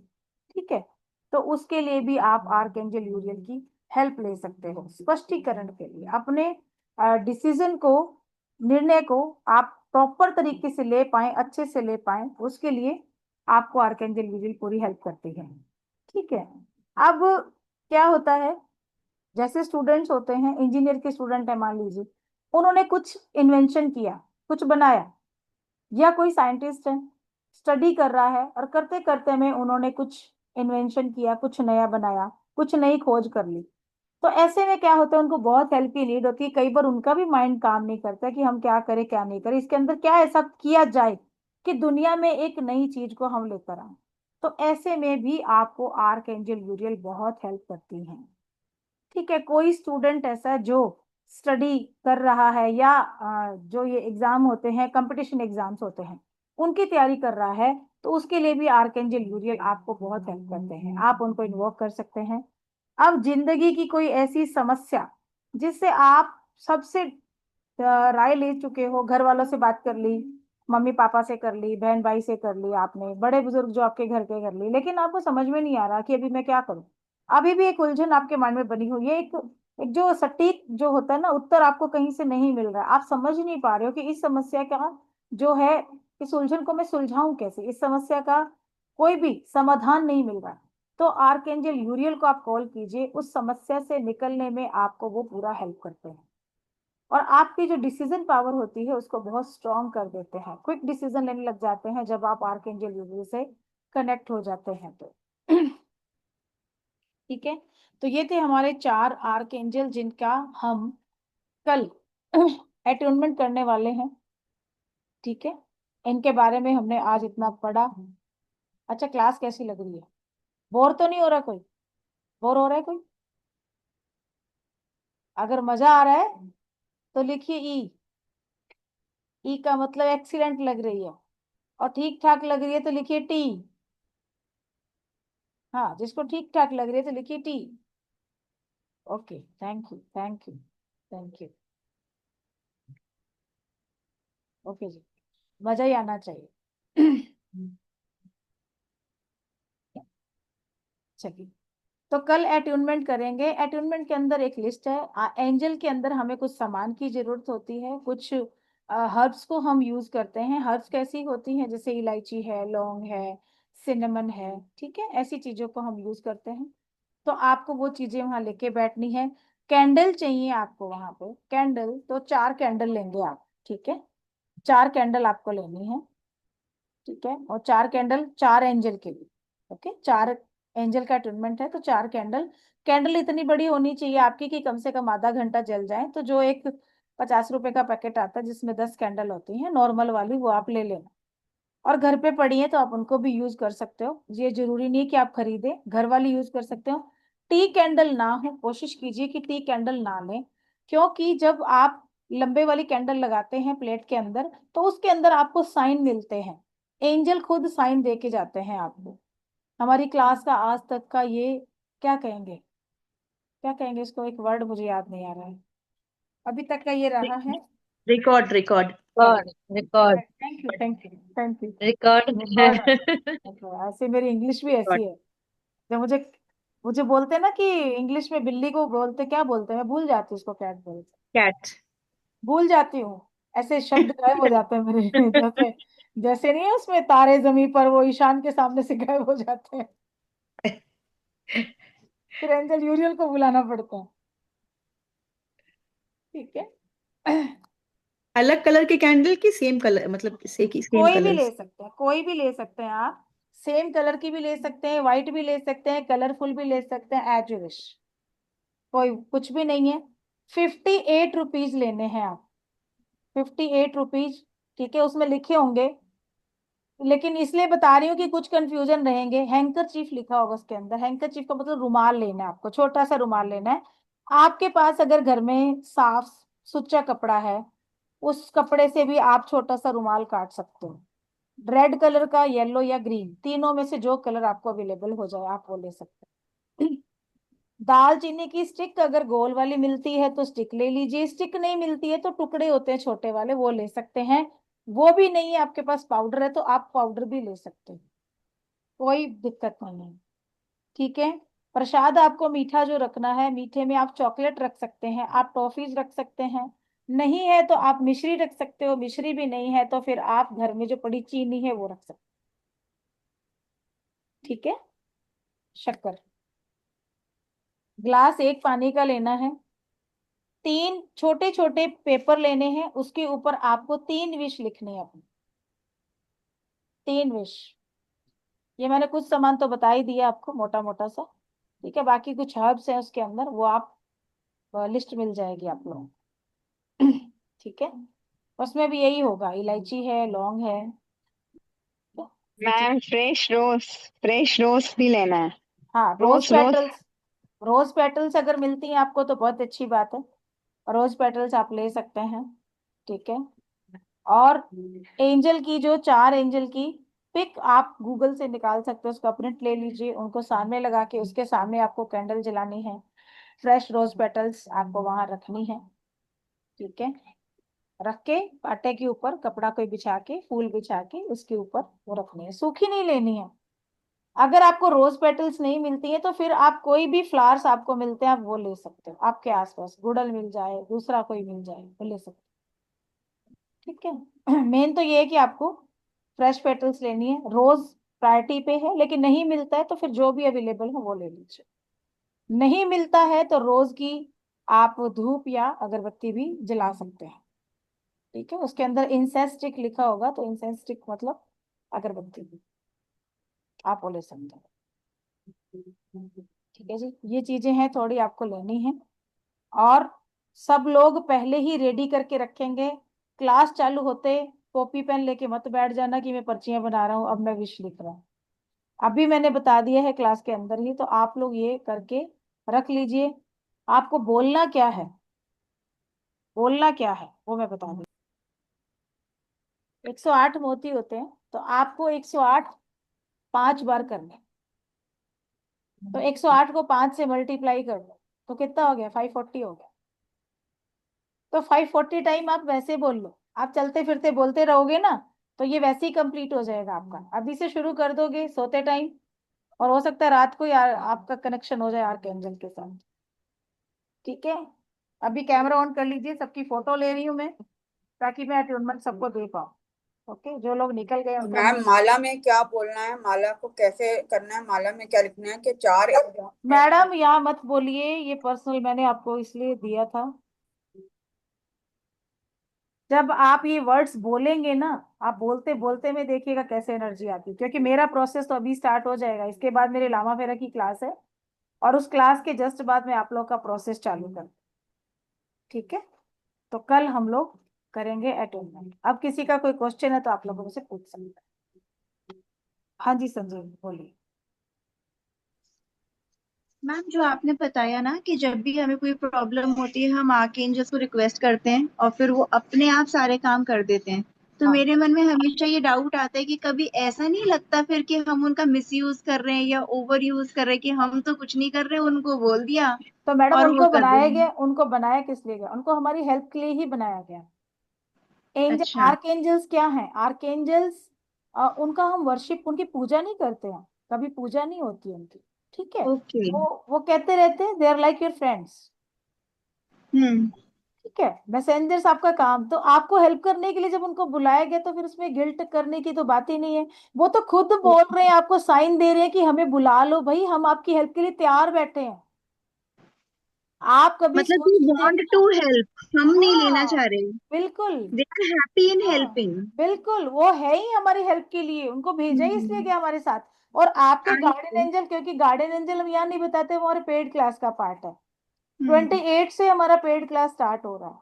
ठीक है, तो उसके लिए भी आप आर्कएंजल यूरियल की हेल्प ले सकते हो स्पष्टीकरण के लिए। अपने डिसीजन को, निर्णय को आप प्रॉपर तरीके से ले पाए, अच्छे से ले पाए, उसके लिए आपको आर्कएंजल यूरियल पूरी हेल्प करती है। ठीक है, अब क्या होता है, जैसे स्टूडेंट्स होते हैं, इंजीनियर के स्टूडेंट है मान लीजिए, उन्होंने कुछ इन्वेंशन किया, कुछ बनाया, या कोई साइंटिस्ट है, स्टडी कर रहा है और करते करते में उन्होंने कुछ इन्वेंशन किया, कुछ नया बनाया, कुछ नई खोज कर ली, तो ऐसे में क्या होता है, उनको बहुत हेल्प की नीड होती है। कई बार उनका भी माइंड काम नहीं करता कि हम क्या करें क्या नहीं करें, इसके अंदर क्या ऐसा किया जाए कि दुनिया में एक नई चीज को हम लेकर आए। तो ऐसे में भी आपको आर्क एंजल यूरियल बहुत हेल्प करती है। ठीक है, कोई स्टूडेंट ऐसा जो स्टडी कर रहा है या जो ये एग्जाम होते हैं, कंपटीशन एग्जाम्स होते हैं, उनकी तैयारी कर रहा है, तो उसके लिए भी आर्कएंजल यूरियल आपको बहुत हेल्प करते हैं, आप उनको इन्वोक कर सकते हैं। अब जिंदगी की कोई ऐसी समस्या जिससे आप सबसे राय ले चुके हो, घर वालों से बात कर ली, मम्मी पापा से कर ली, बहन भाई से कर ली, आपने बड़े बुजुर्ग जो आपके घर के कर ली, लेकिन आपको समझ में नहीं आ रहा कि अभी मैं क्या करूं, अभी भी एक उलझन आपके मन में बनी हुई है, एक जो सटीक जो होता है ना उत्तर आपको कहीं से नहीं मिल रहा है, आप समझ नहीं पा रहे हो कि इस समस्या का जो है, इस उलझन को मैं सुलझाऊं कैसे, इस समस्या का कोई भी समाधान नहीं मिल रहा, तो आर्कएंजल यूरियल को आप कॉल कीजिए, उस समस्या से निकलने में आपको वो पूरा हेल्प करते हैं और आपकी जो डिसीजन पावर होती है उसको बहुत स्ट्रांग कर देते हैं, क्विक डिसीजन लेने लग जाते हैं जब आप आर्कएंजल यूरियल से कनेक्ट हो जाते हैं तो। ठीक है, तो ये थे हमारे 4 आर्कएंजल जिनका हम कल अटूनमेंट करने वाले हैं। ठीक है, इनके बारे में हमने आज इतना पढ़ा। अच्छा, क्लास कैसी लग रही है? बोर तो नहीं हो रहा कोई? बोर हो रहा है कोई? अगर मजा आ रहा है तो लिखिए ई। ई का मतलब एक्सीलेंट लग रही है, और ठीक ठाक लग रही है तो लिखिए टी। हाँ, जिसको ठीक ठाक लग रही है तो लिखिए T. Okay, thank you thank you thank you. Okay जी, मजा ही आना चाहिए। चलिए, तो कल अट्यूनमेंट करेंगे। अट्यूनमेंट के अंदर एक लिस्ट है, एंजल के अंदर हमें कुछ सामान की जरूरत होती है, कुछ हर्ब्स को हम यूज करते हैं। हर्ब्स कैसी होती हैं, जैसे इलायची है, लौंग है, सिनेमन है, ठीक है, ऐसी चीजों को हम यूज करते हैं। तो आपको वो चीजें वहां लेके बैठनी है। कैंडल चाहिए आपको वहां पे, कैंडल तो 4 कैंडल लेंगे आप, ठीक है, 4 कैंडल आपको लेनी है। ठीक है, और 4 कैंडल 4 एंजल के लिए। ओके, 4 एंजल का अटूनमेंट है तो 4 कैंडल। कैंडल इतनी बड़ी होनी चाहिए आपकी कि कम से कम आधा घंटा जल जाए, तो जो एक 50 रुपए का पैकेट आता है जिसमें 10 कैंडल होती हैं नॉर्मल वाली, वो आप ले लेना। और घर पे पड़ी है तो आप उनको भी यूज कर सकते हो, ये जरूरी नहीं कि आप खरीदे, घर वाली यूज कर सकते हो। टी कैंडल ना हो, कोशिश कीजिए कि टी कैंडल ना लें, क्योंकि जब आप लंबे वाली कैंडल लगाते हैं प्लेट के अंदर तो उसके अंदर आपको साइन मिलते हैं, एंजल खुद साइन दे के जाते हैं आपको। हमारी क्लास का आज तक का ये, क्या कहेंगे, क्या कहेंगे इसको, एक वर्ड मुझे याद नहीं आ रहा है, अभी तक का ये रहा है। Record record record thank you thank you thank you. Record ऐसे मेरी इंग्लिश भी ऐसी है, जब मुझे मुझे बोलते हैं ना कि इंग्लिश में बिल्ली को बोलते क्या बोलते हैं, मैं भूल जाती हूँ उसको, कैट बोलते, कैट। भूल जाती हूँ, ऐसे शब्द गायब हो जाते हैं मेरे। जैसे जैसे नहीं है उसमें तारे जमीन पर, वो ईशान के सामने से गायब हो जाते हैं, फिर एंजल यूरियल को बुलाना पड़ता है। ठीक है, अलग कलर के कैंडल की सेम कलर, मतलब से की सेम कोई भी ले कलर्स? सकते हैं, कोई भी ले सकते हैं आप, सेम कलर की भी ले सकते हैं, व्हाइट भी ले सकते हैं, कलरफुल भी ले सकते हैं, एज यू विश, कोई कुछ भी नहीं है। 58 रुपीज लेने हैं आप, 58 रुपीज। ठीक है, उसमें लिखे होंगे, लेकिन इसलिए बता रही हूँ कि कुछ कंफ्यूजन रहेंगे। हैंकर चीफ लिखा होगा उसके अंदर, हैंकर चीफ का मतलब रुमाल लेना है आपको, छोटा सा रुमाल लेना है। आपके पास अगर घर में साफ सुच्चा कपड़ा है, उस कपड़े से भी आप छोटा सा रुमाल काट सकते हो। रेड कलर का, येलो या ग्रीन, तीनों में से जो कलर आपको अवेलेबल हो जाए आप वो ले सकते हैं। दालचीनी की स्टिक अगर गोल वाली मिलती है तो स्टिक ले लीजिए, स्टिक नहीं मिलती है तो टुकड़े होते हैं छोटे वाले, वो ले सकते हैं। वो भी नहीं है आपके पास पाउडर है तो आप पाउडर भी ले सकते हैं, कोई दिक्कत नहीं है। ठीक है, प्रसाद आपको मीठा जो रखना है, मीठे में आप चॉकलेट रख सकते हैं, आप टॉफीज रख सकते हैं, नहीं है तो आप मिश्री रख सकते हो, मिश्री भी नहीं है तो फिर आप घर में जो पड़ी चीनी है वो रख सकते हो। ठीक है, शक्कर, ग्लास एक पानी का लेना है। 3 छोटे छोटे पेपर लेने हैं, उसके ऊपर आपको 3 विश लिखने हैं अपने, 3 विश। ये मैंने कुछ सामान तो बता ही दिया आपको मोटा मोटा सा। ठीक है, बाकी कुछ हर्ब्स हैं उसके अंदर, वो आप लिस्ट मिल जाएगी आप लोगों को। ठीक है, उसमें भी यही होगा, इलायची है, लौंग है। मैम फ्रेश रोज भी लेना है। हाँ, रोज रोज रोज पेटल्स, रोज पेटल्स अगर मिलती हैं आपको तो बहुत अच्छी बात है, रोज पेटल्स आप ले सकते हैं। ठीक है, और एंजल की जो 4 एंजल की पिक आप गूगल से निकाल सकते हो, उसका प्रिंट ले लीजिए, उनको सामने लगा के उसके सामने आपको कैंडल जलानी है, फ्रेश रोज पेटल्स आपको वहां रखनी है। ठीक है, रख के पाटे के ऊपर कपड़ा कोई बिछा के, फूल बिछा के उसके ऊपर वो रखनी है, सूखी नहीं लेनी है। अगर आपको रोज पेटल्स नहीं मिलती है तो फिर आप कोई भी फ्लावर्स आपको मिलते हैं आप वो ले सकते हो, आपके आसपास गुड़हल मिल जाए, दूसरा कोई मिल जाए वो ले सकते हो। ठीक है, मेन तो ये है कि आपको फ्रेश पेटल्स लेनी है, रोज प्रायोरिटी पे है, लेकिन नहीं मिलता है तो फिर जो भी अवेलेबल हो वो ले लीजिए। नहीं मिलता है तो रोज की आप धूप या अगरबत्ती भी जला सकते हैं। ठीक है, उसके अंदर इंसेंस स्टिक लिखा होगा, तो इंसेंस स्टिक मतलब अगरबत्ती भी आप वो ले सकते हैं। ठीक है जी, ये चीजें हैं थोड़ी आपको लेनी है, और सब लोग पहले ही रेडी करके रखेंगे। क्लास चालू होते कॉपी पेन लेके मत बैठ जाना कि मैं पर्चियां बना रहा हूँ, अब मैं विश लिख रहा हूँ। अभी मैंने बता दिया है क्लास के अंदर ही, तो आप लोग ये करके रख लीजिए। आपको बोलना क्या है, बोलना क्या है वो मैं बता दूँ। 108 मोती होते हैं, तो आपको 108 5 बार करने, तो 108 को 5 से मल्टीप्लाई कर दो तो कितना हो गया, 540 हो गया। तो 540 टाइम आप वैसे बोल लो, आप चलते फिरते बोलते रहोगे ना तो ये वैसे ही कंप्लीट हो जाएगा आपका। अभी से शुरू कर दोगे सोते टाइम, और हो सकता है रात को यार आपका कनेक्शन हो जाए आर्कएंजल के साथ। ठीक है, अभी कैमरा ऑन कर लीजिए, सबकी फोटो ले रही हूँ मैं ताकि मैं अटूनमेंट सबको दे पाऊँ। ओके, जो लोग निकल गए उनका मैम माला में क्या बोलना है, माला को कैसे करना है, माला में क्या लिखना है कि 4 मैडम यहाँ मत बोलिए, ये पर्सनल मैंने आपको इसलिए दिया था। जब आप ये वर्ड्स बोलेंगे ना, आप बोलते बोलते में देखिएगा कैसे एनर्जी आती है, क्योंकि मेरा प्रोसेस तो अभी स्टार्ट हो जाएगा, इसके बाद मेरे लामा फेरा की क्लास है, और उस क्लास के जस्ट बाद में आप लोग का प्रोसेस चालू कर। ठीक है, तो कल हम लोग करेंगे अटेंडमेंट। अब किसी का कोई क्वेश्चन है तो आप लोगों से पूछ सकते हैं। हाँ जी संजय बोलिए। मैम, जो आपने बताया ना कि जब भी हमें कोई प्रॉब्लम होती है हम आके एंजल्स को रिक्वेस्ट करते हैं और फिर वो अपने आप सारे काम कर देते हैं, तो हाँ, मेरे मन में हमेशा ये डाउट आता है कि कभी ऐसा नहीं लगता फिर कि हम उनका मिसयूज कर रहे हैं या ओवर यूज कर रहे हैं, कि हम तो कुछ नहीं कर रहे, उनको बोल दिया तो मैडम और वो उनको कर रहे बनाया हैं। गया, उनको बनाया किस लिए गया, उनको हमारी हेल्प के लिए ही बनाया गया। एंजल, अच्छा। आर्कएंजल्स क्या हैं, आर्कएंजल्स उनका हम वर्शिप, उनकी पूजा नहीं करते हैं, कभी पूजा नहीं होती उनकी। ठीक है, ओके। वो कहते रहते हैं they are like your friends. Hmm. ठीक है, मैसेंजर्स आपका काम, तो आपको हेल्प करने के लिए जब उनको बुलाया गया तो फिर उसमें गिल्ट करने की तो बात ही नहीं है। वो तो खुद बोल रहे हैं, आपको साइन दे रहे हैं कि हमें बुला लो भाई, हम आपकी हेल्प के लिए तैयार बैठे हैं। आप कभी मतलब सोच वी के वांट देखना। टू हेल्प, हम नहीं लेना हाँ चाह रहे, बिल्कुल। दे आर हैप्पी इन हाँ हेल्पिंग। बिल्कुल, वो है ही हमारी हेल्प के लिए, उनको भेजा ही इसलिए गया हमारे साथ। और आपके आई गार्डन एंजल, क्योंकि गार्डन एंजल हम यहाँ नहीं बताते, वो हमारे पेड क्लास का पार्ट है। हम्म 28 से हमारा पेड क्लास स्टार्ट हो रहा है।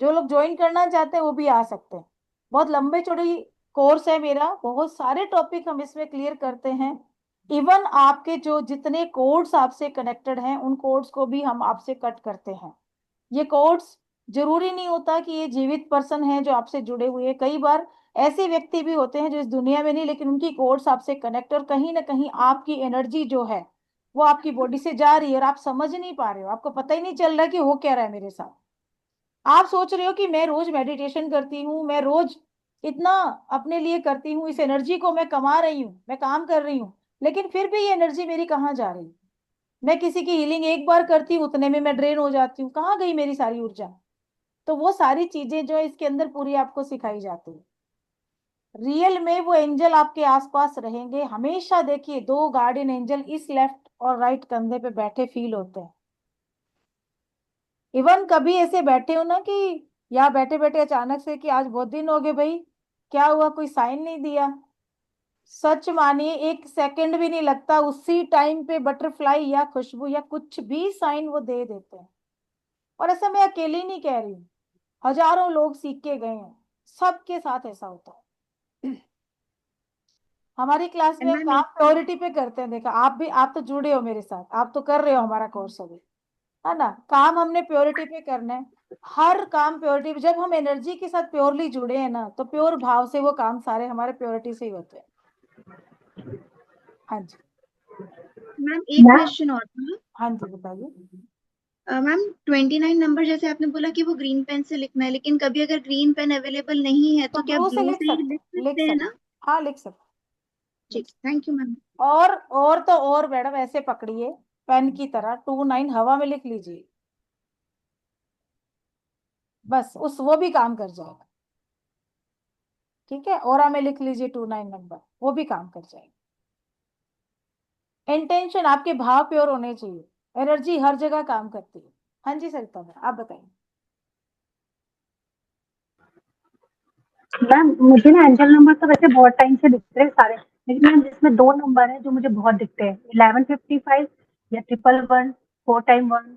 जो लोग ज्वाइन करना चाहते हैं वो भी आ सकते हैं। बहुत लंबे चौड़ी कोर्स है मेरा, बहुत सारे टॉपिक हम इसमें क्लियर करते हैं। इवन आपके जो जितने कोड्स आपसे कनेक्टेड हैं उन कोड्स को भी हम आपसे कट करते हैं। ये कोड्स, जरूरी नहीं होता कि ये जीवित पर्सन है जो आपसे जुड़े हुए हैं, कई बार ऐसे व्यक्ति भी होते हैं जो इस दुनिया में नहीं, लेकिन उनकी कोड्स आपसे कनेक्ट, और कहीं ना कहीं आपकी एनर्जी जो है वो आपकी बॉडी से जा रही है और आप समझ नहीं पा रहे हो, आपको पता ही नहीं चल रहा कि हो क्या रहा है मेरे साथ। आप सोच रहे हो कि मैं रोज मेडिटेशन करती हूँ, मैं रोज इतना अपने लिए करती हूँ, इस एनर्जी को मैं कमा रही हूँ, मैं काम कर रही हूँ, लेकिन फिर भी ये एनर्जी मेरी कहाँ जा रही है? मैं किसी की हीलिंग एक बार करती हूँ, उतने में मैं ड्रेन हो जाती हूँ, कहाँ गई मेरी सारी ऊर्जा? तो वो सारी चीजें जो है इसके अंदर पूरी आपको सिखाई जाती है। रियल में वो एंजल आपके आसपास रहेंगे हमेशा। देखिए, दो गार्डियन एंजल इस लेफ्ट और राइट कंधे पे बैठे फील होते हैं। इवन कभी ऐसे बैठे हो ना कि यहाँ बैठे बैठे अचानक से कि आज बहुत दिन हो गए भाई, क्या हुआ, कोई साइन नहीं दिया? सच मानिए, एक सेकंड भी नहीं लगता, उसी टाइम पे बटरफ्लाई या खुशबू या कुछ भी साइन वो दे देते हैं। और ऐसा मैं अकेली नहीं कह रही हूँ, हजारों लोग सीख के गए हैं, सबके साथ ऐसा होता है। हमारी क्लास में एंड हम मैम काम एक प्योरिटी पे करते हैं। देखा, आप भी, आप तो जुड़े हो मेरे साथ, आप तो कर रहे हो हमारा कोर्स अभी, है ना? काम हमने प्योरिटी पे करना है, हर काम प्योरिटी पे। जब हम एनर्जी के साथ प्योरली जुड़े हैं ना, तो प्योर भाव से वो काम सारे हमारे प्योरिटी से ही होते हैं। हाँ जी। मैम एक मैम क्वेश्चन और था। हाँ जी, बताइए। मैम 29 नंबर जैसे आपने बोला कि वो ग्रीन पेन से लिखना है, लेकिन कभी अगर ग्रीन पेन अवेलेबल नहीं है तो तो क्या ब्लू से ब्लू लिख से ही सकते लिख हैं, लिख सकते हैं सकते। ना? हाँ लिख सकते, लिख ठीक, सकते। Thank you ma'am. और तो और मैडम, ऐसे पकड़िए पेन की तरह, 29 हवा में लिख लीजिए, बस उस वो भी काम कर जाएगा। ठीक है, ओरा में लिख लीजिए 29 नंबर, वो भी काम कर जाएगा। इंटेंशन, आपके भाव प्योर होने चाहिए, एनर्जी हर जगह काम करती है। हाँ जी सरिता मैम, आप बताइए। मैम मुझे ना एंजल नंबर तो वैसे बहुत टाइम से दिख रहे हैं सारे, लेकिन मैम जिसमें दो नंबर है जो मुझे बहुत दिखते हैं, 1155 या 111, 4 टाइम 1,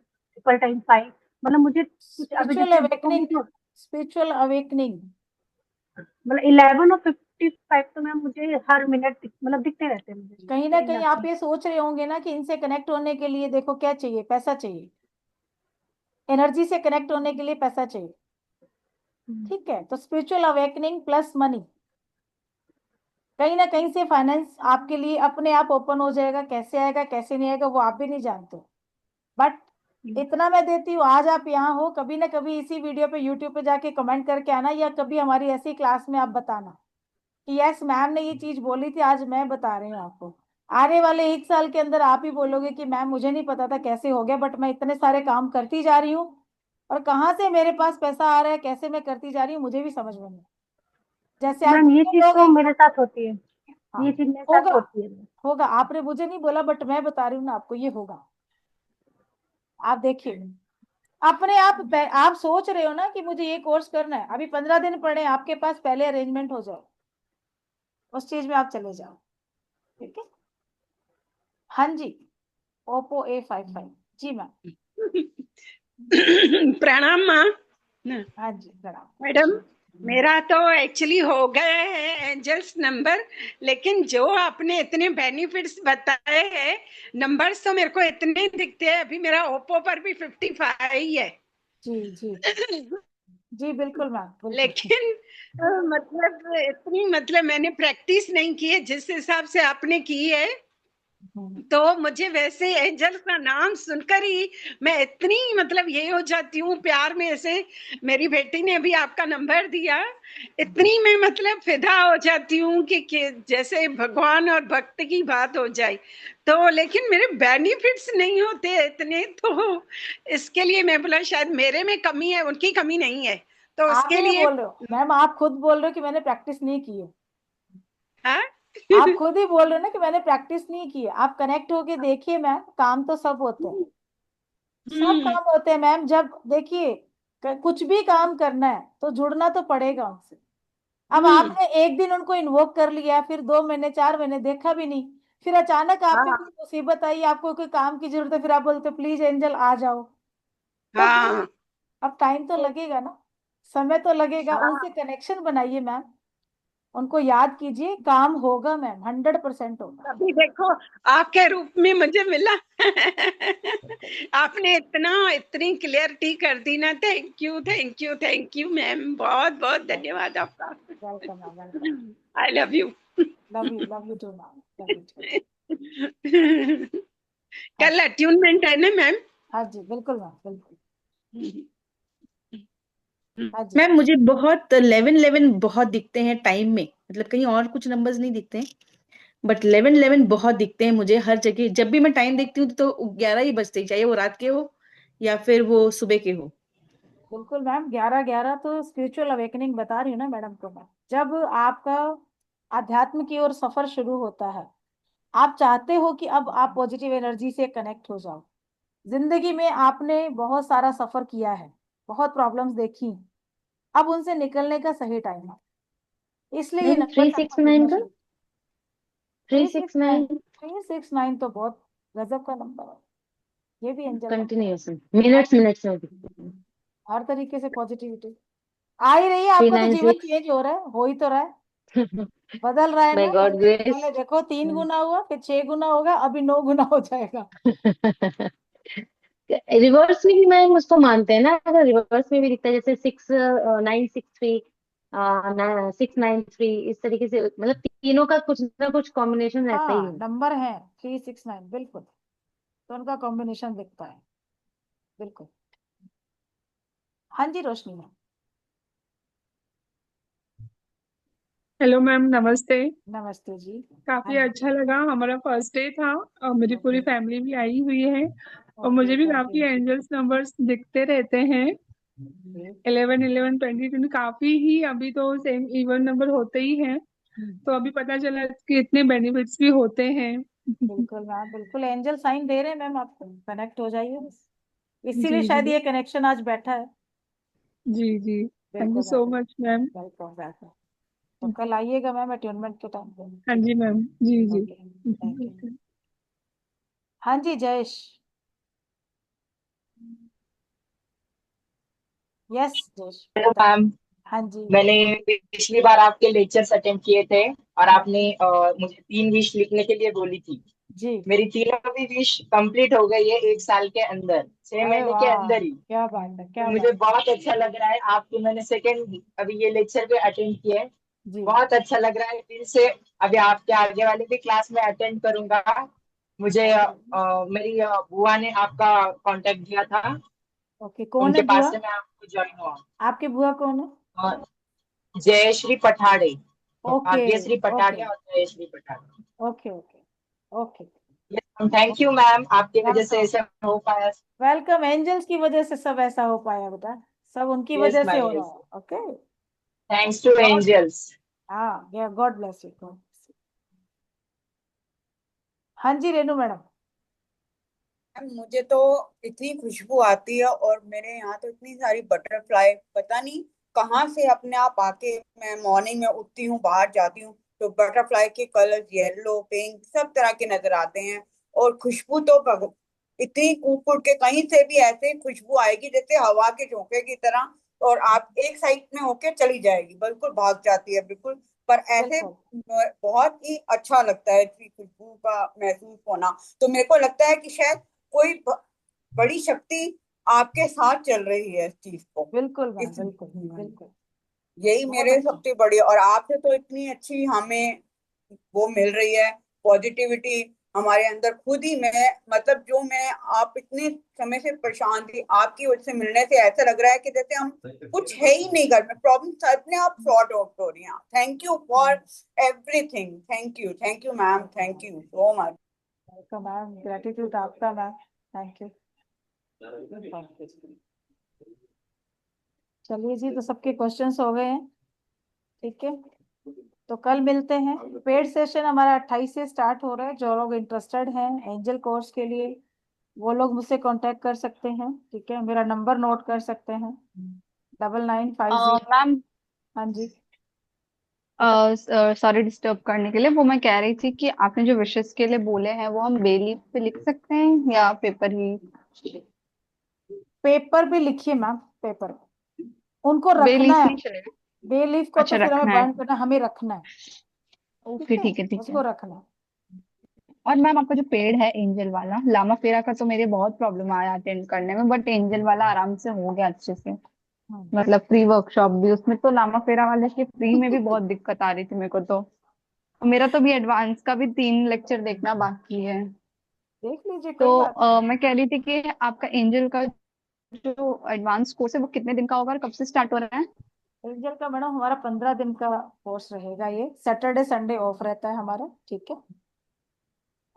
5 मतलब मुझे कुछ अभी स्पिरिचुअल जैसे अवेकनिंग, देखूंगी तो स्पिरिचुअल अवेकनिंग। मतलब 11 और 55 तो मैम मुझे हर मिनट मतलब दिखते रहते हैं मुझे कहीं ना कहीं कहीं ना आप कहीं। ये सोच रहे होंगे ना कि इनसे कनेक्ट होने के लिए देखो क्या चाहिए, पैसा चाहिए, एनर्जी से कनेक्ट होने के लिए पैसा चाहिए। ठीक है, तो स्पिरिचुअल अवेकनिंग प्लस मनी, कहीं ना कहीं से फाइनेंस आपके लिए अपने आप ओपन हो जाएगा। कैसे आएगा कैसे नहीं आएगा वो आप भी नहीं जानते, बट इतना मैं देती हूँ, आज आप यहाँ हो, कभी ना कभी इसी वीडियो पे यूट्यूब पे जाके कमेंट करके आना, या कभी हमारी ऐसी क्लास में आप बताना कि यस मैम ने ये चीज बोली थी, आज मैं बता रही हूँ आपको। आने वाले 1 साल के अंदर आप ही बोलोगे कि मैम मुझे नहीं पता था कैसे हो गया, बट मैं इतने सारे काम करती जा रही हूँ, और कहाँ से मेरे पास पैसा आ रहा है, कैसे मैं करती जा रही हूँ, मुझे भी समझ में नहीं। जैसे आज मैम ये कितने चीज लोग तो एक मेरे साथ, साथ होती है, हाँ ये चीज मेरे साथ होगा, होती है। होगा, आपने मुझे नहीं बोला बट मैं बता रही हूँ ना आपको, ये होगा। आप देखिए, अपने आप सोच रहे हो ना कि मुझे ये कोर्स करना है, अभी 15 दिन पड़े आपके पास, पहले अरेंजमेंट हो जाए, उस चीज में आप चले जाओ। ठीक है। हाँ जी, Oppo A55, जी मैम। प्रणाम माँ। हाँ जी प्रणाम। मैडम मेरा तो एक्चुअली हो गया है एंजल्स नंबर, लेकिन जो आपने इतने बेनिफिट्स बताए हैं, नंबर्स तो मेरे को इतने दिखते हैं। अभी मेरा ओप्पो पर भी 55 है। जी जी जी बिल्कुल मैम, बिल्कुल। लेकिन मतलब इतनी मतलब मैंने प्रैक्टिस नहीं की है जिस हिसाब से आपने की है, तो मुझे वैसे एंजल का नाम सुनकर ही मैं इतनी मतलब ये हो जाती हूँ प्यार में। ऐसे मेरी बेटी ने अभी आपका नंबर दिया, इतनी मैं मतलब फिदा हो जाती हूँ कि जैसे भगवान और भक्त की बात हो जाए। तो लेकिन मेरे बेनिफिट्स नहीं होते इतने, तो इसके लिए मैं बोला शायद मेरे में कमी है, उनकी कमी नहीं है, तो आप उसके ही नहीं लिए। बोल रहे हो मैम, आप खुद बोल रहे हो कि मैंने प्रैक्टिस नहीं की है। हाँ आप खुद ही बोल रहे हो ना कि मैंने प्रैक्टिस नहीं की है। आप कनेक्ट होके देखिए मैम, काम तो सब होते हैं। सब काम होते हैं मैम। जब देखिए कुछ भी काम करना है तो जुड़ना तो पड़ेगा उनसे। अब आपने एक दिन उनको इन्वोक कर लिया, फिर 2 महीने 4 महीने देखा भी नहीं, फिर अचानक आप पे हाँ कोई मुसीबत आई, आपको कोई काम की जरूरत है, फिर आप बोलते प्लीज एंजल आ जाओ। तो फिर हाँ अब टाइम तो लगेगा ना, समय तो लगेगा। हाँ। उनसे कनेक्शन बनाइए मैम, उनको याद कीजिए, काम होगा मैम, 100% होगा। अभी देखो आपके रूप में मुझे मिला। आपने इतनी क्लियरिटी कर दी ना। Thank you thank you thank you ma'am, बहुत बहुत धन्यवाद आपका। Welcome ma'am, welcome. I love you. Love you too ma'am, love you too. हाँ कल अट्यूनमेंट है ना मैम? हाँ जी बिल्कुल मैम, बिल्कुल। हाँ जी। मैम मुझे बहुत 11 11 बहुत दिखते हैं टाइम में, मतलब कहीं और कुछ नंबर्स नहीं दिखते हैं, बट 11 11 बहुत दिखते हैं मुझे हर जगह। जब भी मैं टाइम देखती हूँ तो 11 ही बजते ही, चाहे वो रात के हो या फिर वो सुबह के हो। बिल्कुल मैम, 11 11 तो स्पिरिचुअल अवेकनिंग बता रही हूँ ना मैडम को मैं। जब आपका आध्यात्म की ओर सफर शुरू होता है, आप चाहते हो कि अब आप पॉजिटिव एनर्जी से कनेक्ट हो जाओ। जिंदगी में आपने बहुत सारा सफर किया है, बहुत प्रॉब्लम्स देखी, अब उनसे निकलने का सही टाइम है। इसलिए ये मैम नंबर थ्री आपको सिक्स नाइन दिखना का शुरू। Three three six six nine nine 369 तो बहुत गजब का नंबर है, ये भी एंजल का नंबर कंटिन्यूस मिनट्स मिनट्स में है। हर तरीके से पॉजिटिविटी आ ही रही है, थ्री आपका तो नाइन जीवन सिक्स चेंज हो ही तो रहा है, बदल रहा है बाय ना। गॉड पहले ग्रेस। पहले देखो 3 गुना हुआ, फिर 6 गुना होगा, अभी 9 गुना हो जाएगा। रिवर्स में भी मैम उसको मानते हैं ना, अगर रिवर्स में भी दिखता है जैसे 6963 693, इस तरीके से, मतलब तीनों का कुछ ना कुछ कॉम्बिनेशन रहता ही हाँ है। नंबर है 369 बिल्कुल, तो उनका कॉम्बिनेशन दिखता है बिल्कुल। हाँ जी रोशनी मैम। हेलो मैम, नमस्ते। नमस्ते जी। हाँ काफी जी। अच्छा लगा, हमारा फर्स्ट डे था और मेरी पूरी ओके फैमिली भी आई हुई है, और ओके मुझे भी ओके काफी एंजल्स नंबर्स दिखते रहते हैं। 11 11 20 काफी ही, अभी तो सेम इवन नंबर होते ही हैं, तो अभी पता चला कि इतने बेनिफिट्स भी होते हैं। बिल्कुल मैम, बिल्कुल एंजल साइन दे रहे हैं मैम, आपको कनेक्ट हो जाइए बस। इसीलिए जी शायद जी ये कनेक्शन आज बैठा है। जी जी। थैंक यू बिल्कुल so ma'am, much ma'am. Welcome welcome. तो कल आइएगा मैम अटेनमेंट के टाइम पे। हाँ जी मैम। जी जी। Okay thank you. हाँ जी जयेश। यस जयेश हेलो बता। मैम। हाँ जी मैंने पिछली बार आपके लेक्चर्स अटेंड किए थे और हाँ आपने मुझे 3 विश लिखने के लिए बोली थी। जी। मेरी तीनों भी विश कंप्लीट हो गई है 1 साल के अंदर, छह अरे महीने के वाह, अंदर ही। क्या बात है, तो क्या मुझे बात बहुत अच्छा लग रहा है आपके, मैंने सेकंड अभी ये लेक्चर भी अटेंड किया है। है जी। बहुत अच्छा लग रहा है दिल से। अभी आपके आगे वाले भी क्लास में अटेंड करूंगा। मुझे मेरी बुआ ने आपका कांटेक्ट दिया था, ओके कौन उनके है पास बुआ? से मैं आपको ज्वाइन हुआ। आपकी बुआ कौन है? और जयश्री पठाड़े, ओके भाग्यश्री ओके पठाड़े और Jayshree Pathade. Okay okay okay. Thank you ma'am, आपकी वजह से वेलकम ऐसा हो पाया। वेलकम, एंजल्स की वजह से सब ऐसा हो पाया बेटा, सब उनकी यस वजह से मैम, हो रहा यस। है। Okay thanks to God, angels. हाँ गॉड ब्लेस यू, गॉड। हाँ जी रेनू मैडम। मुझे तो इतनी खुशबू आती है और मेरे यहाँ तो इतनी सारी बटरफ्लाई, पता नहीं कहाँ से अपने आप आके, मैं मॉर्निंग में उठती हूँ बाहर जाती हूँ तो बटरफ्लाई के कलर येलो पिंक सब तरह के नजर आते हैं। और खुशबू तो इतनी कूट कूट के कहीं से भी ऐसे खुशबू आएगी जैसे हवा के झोंके की तरह, और आप एक साइड में होके चली जाएगी, बिल्कुल भाग जाती है बिल्कुल। पर ऐसे बिल्कुल बहुत ही अच्छा लगता है कि खुशबू का महसूस होना। तो मेरे को लगता है कि शायद कोई बड़ी शक्ति आपके साथ चल रही है इस चीज को, बिल्कुल मैम, इस बिल्कुल बिल्कुल। यही बहुत मेरे अच्छा। सबसे बड़ी, और आपसे तो इतनी अच्छी हमें वो मिल रही है पॉजिटिविटी हमारे अंदर खुद ही। मैं मतलब जो मैं आप इतने समय से परेशान थी, आपकी वजह से मिलने से ऐसा लग रहा है कि जैसे हम कुछ है ही नहीं घर में, प्रॉब्लम अपने आप सॉर्ट आउट हो रही हैं। Thank you for everything, thank you ma'am, thank you so much. Welcome ma'am, gratitude आपका मैम, थैंक यू। चलिए जी, तो सबके क्वेश्चंस हो गए हैं, ठीक है। तो कल मिलते हैं। पेड सेशन हमारा 28 से स्टार्ट हो रहा है, जो लोग इंटरेस्टेड हैं एंजल कोर्स के लिए वो लोग मुझसे कांटेक्ट कर सकते हैं, ठीक है, मेरा नंबर नोट कर सकते हैं, 9950। मैम, हाँ जी। सॉरी डिस्टर्ब करने के लिए। वो मैं कह रही थी कि आपने जो विशेष के लिए बोले हैं वो हम बेली पे लिख सकते हैं या पेपर ही? पेपर भी लिखिए मैम, पेपर पे। उनको बे रखना लीफ है। नहीं चलेगा? बे लीफ को अच्छा, तो फिर हमें रखना है। बर्न करना, हमें रखना है। ओके, ठीक है, ठीक है, ठीक है। उसको रखना है। और मैम, आपका जो पेड़ है एंजल वाला, लामा फेरा का तो मेरे बहुत प्रॉब्लम आया अटेंड करने में, बट एंजल वाला आराम से हो गया अच्छे से। मतलब फ्री वर्कशॉप भी उसमें, तो लामा फेरा वाले के फ्री में भी बहुत दिक्कत आ रही थी मेरे को तो। मेरा तो भी एडवांस का भी 3 लेक्चर देखना बाकी है। देख लीजिए, कोई तो बात मैं कह रही थी कि आपका एंजल का जो एडवांस कोर्स है वो कितने दिन का होगा और कब से स्टार्ट हो रहा है? नहीं। एंजल का मैडम हमारा 15 दिन का कोर्स रहेगा। ये सैटरडे संडे ऑफ रहता है हमारा, ठीक है।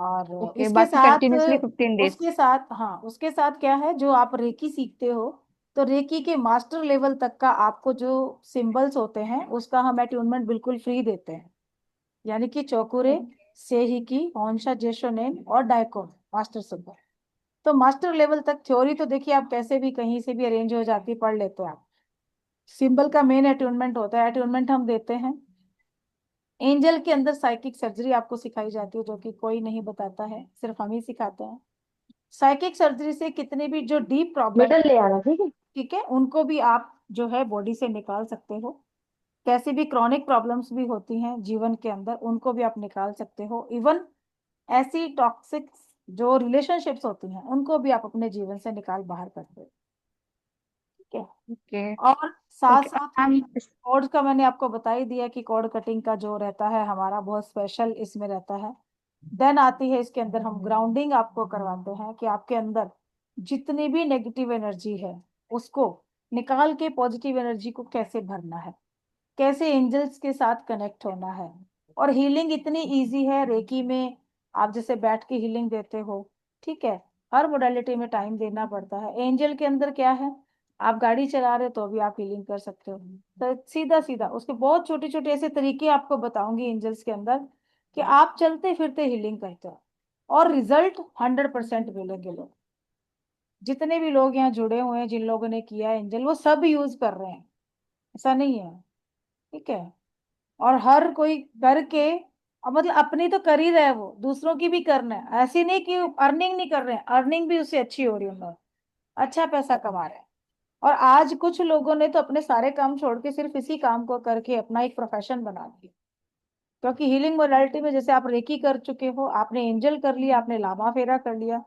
और ओके, इसके बाकी साथ, कंटिन्यूअसली 15 डेज? उसके साथ, हाँ, उसके साथ क्या है, जो आप रेकी सीखते हो, तो रेकी के मास्टर लेवल तक का आपको जो सिंबल्स होते हैं उसका हम अट्यूनमेंट बिल्कुल फ्री देते हैं। यानी कि चौकुरे, सेहिकी, होंशा जेशोनेन और डायकोन मास्टर सिंबल। तो मास्टर लेवल तक थ्योरी तो देखिए आप कैसे भी कहीं से भी अरेंज हो जाती है, पढ़ लेते हो आप। सिंबल का मेन अट्यूनमेंट होता है, अट्यूनमेंट हम देते हैं। एंजल के अंदर साइकिक सर्जरी आपको सिखाई जाती है, जो कि कोई नहीं बताता है, सिर्फ हम ही सिखाते हैं। साइकिक सर्जरी से कितने भी जो डीप प्रॉब्लम, बेटा ले आना, ठीक है। ठीक है, उनको भी आप जो है बॉडी से निकाल सकते हो। कैसी भी क्रॉनिक प्रॉब्लम्स भी होती हैं जीवन के अंदर, उनको भी आप निकाल सकते हो। इवन ऐसी टॉक्सिक जो रिलेशनशिप्स होती हैं उनको भी आप अपने जीवन से निकाल बाहर करते हो, ठीक है। ओके, और साथ ओके साथ मैम। कॉर्ड का मैंने आपको बता ही दिया कि कॉर्ड कटिंग का जो रहता है हमारा बहुत स्पेशल इसमें रहता है। देन आती है इसके अंदर, हम ग्राउंडिंग आपको करवाते हैं कि आपके अंदर जितनी भी नेगेटिव एनर्जी है उसको निकाल के पॉजिटिव एनर्जी को कैसे भरना है, कैसे एंजल्स के साथ कनेक्ट होना है। और हीलिंग इतनी इजी है रेकी में, आप जैसे बैठ के हीलिंग देते हो, ठीक है। हर मोडालिटी में टाइम देना पड़ता है। एंजल के अंदर क्या है, आप गाड़ी चला रहे हो तो भी आप हीलिंग कर सकते हो। तो सीधा सीधा उसके बहुत छोटे छोटे ऐसे तरीके आपको बताऊंगी एंजल्स के अंदर, कि आप चलते फिरते हीलिंग करते हो और रिजल्ट 100% मिलेंगे। लोग जितने भी लोग यहाँ जुड़े हुए हैं, जिन लोगों ने किया है एंजल, वो सब यूज कर रहे हैं, ऐसा नहीं है, ठीक है। और हर कोई करके, अब मतलब अपनी तो कर ही रहा है, वो दूसरों की भी करना है। ऐसी नहीं कि अर्निंग नहीं कर रहे हैं, अर्निंग भी उससे अच्छी हो रही है, उनका अच्छा पैसा कमा रहे हैं। और आज कुछ लोगों ने तो अपने सारे काम छोड़ के सिर्फ इसी काम को करके अपना एक प्रोफेशन बना दिया। क्योंकि हीलिंग मोडालिटी में जैसे आप रेकी कर चुके हो, आपने एंजल कर लिया, आपने लामा फेरा कर लिया,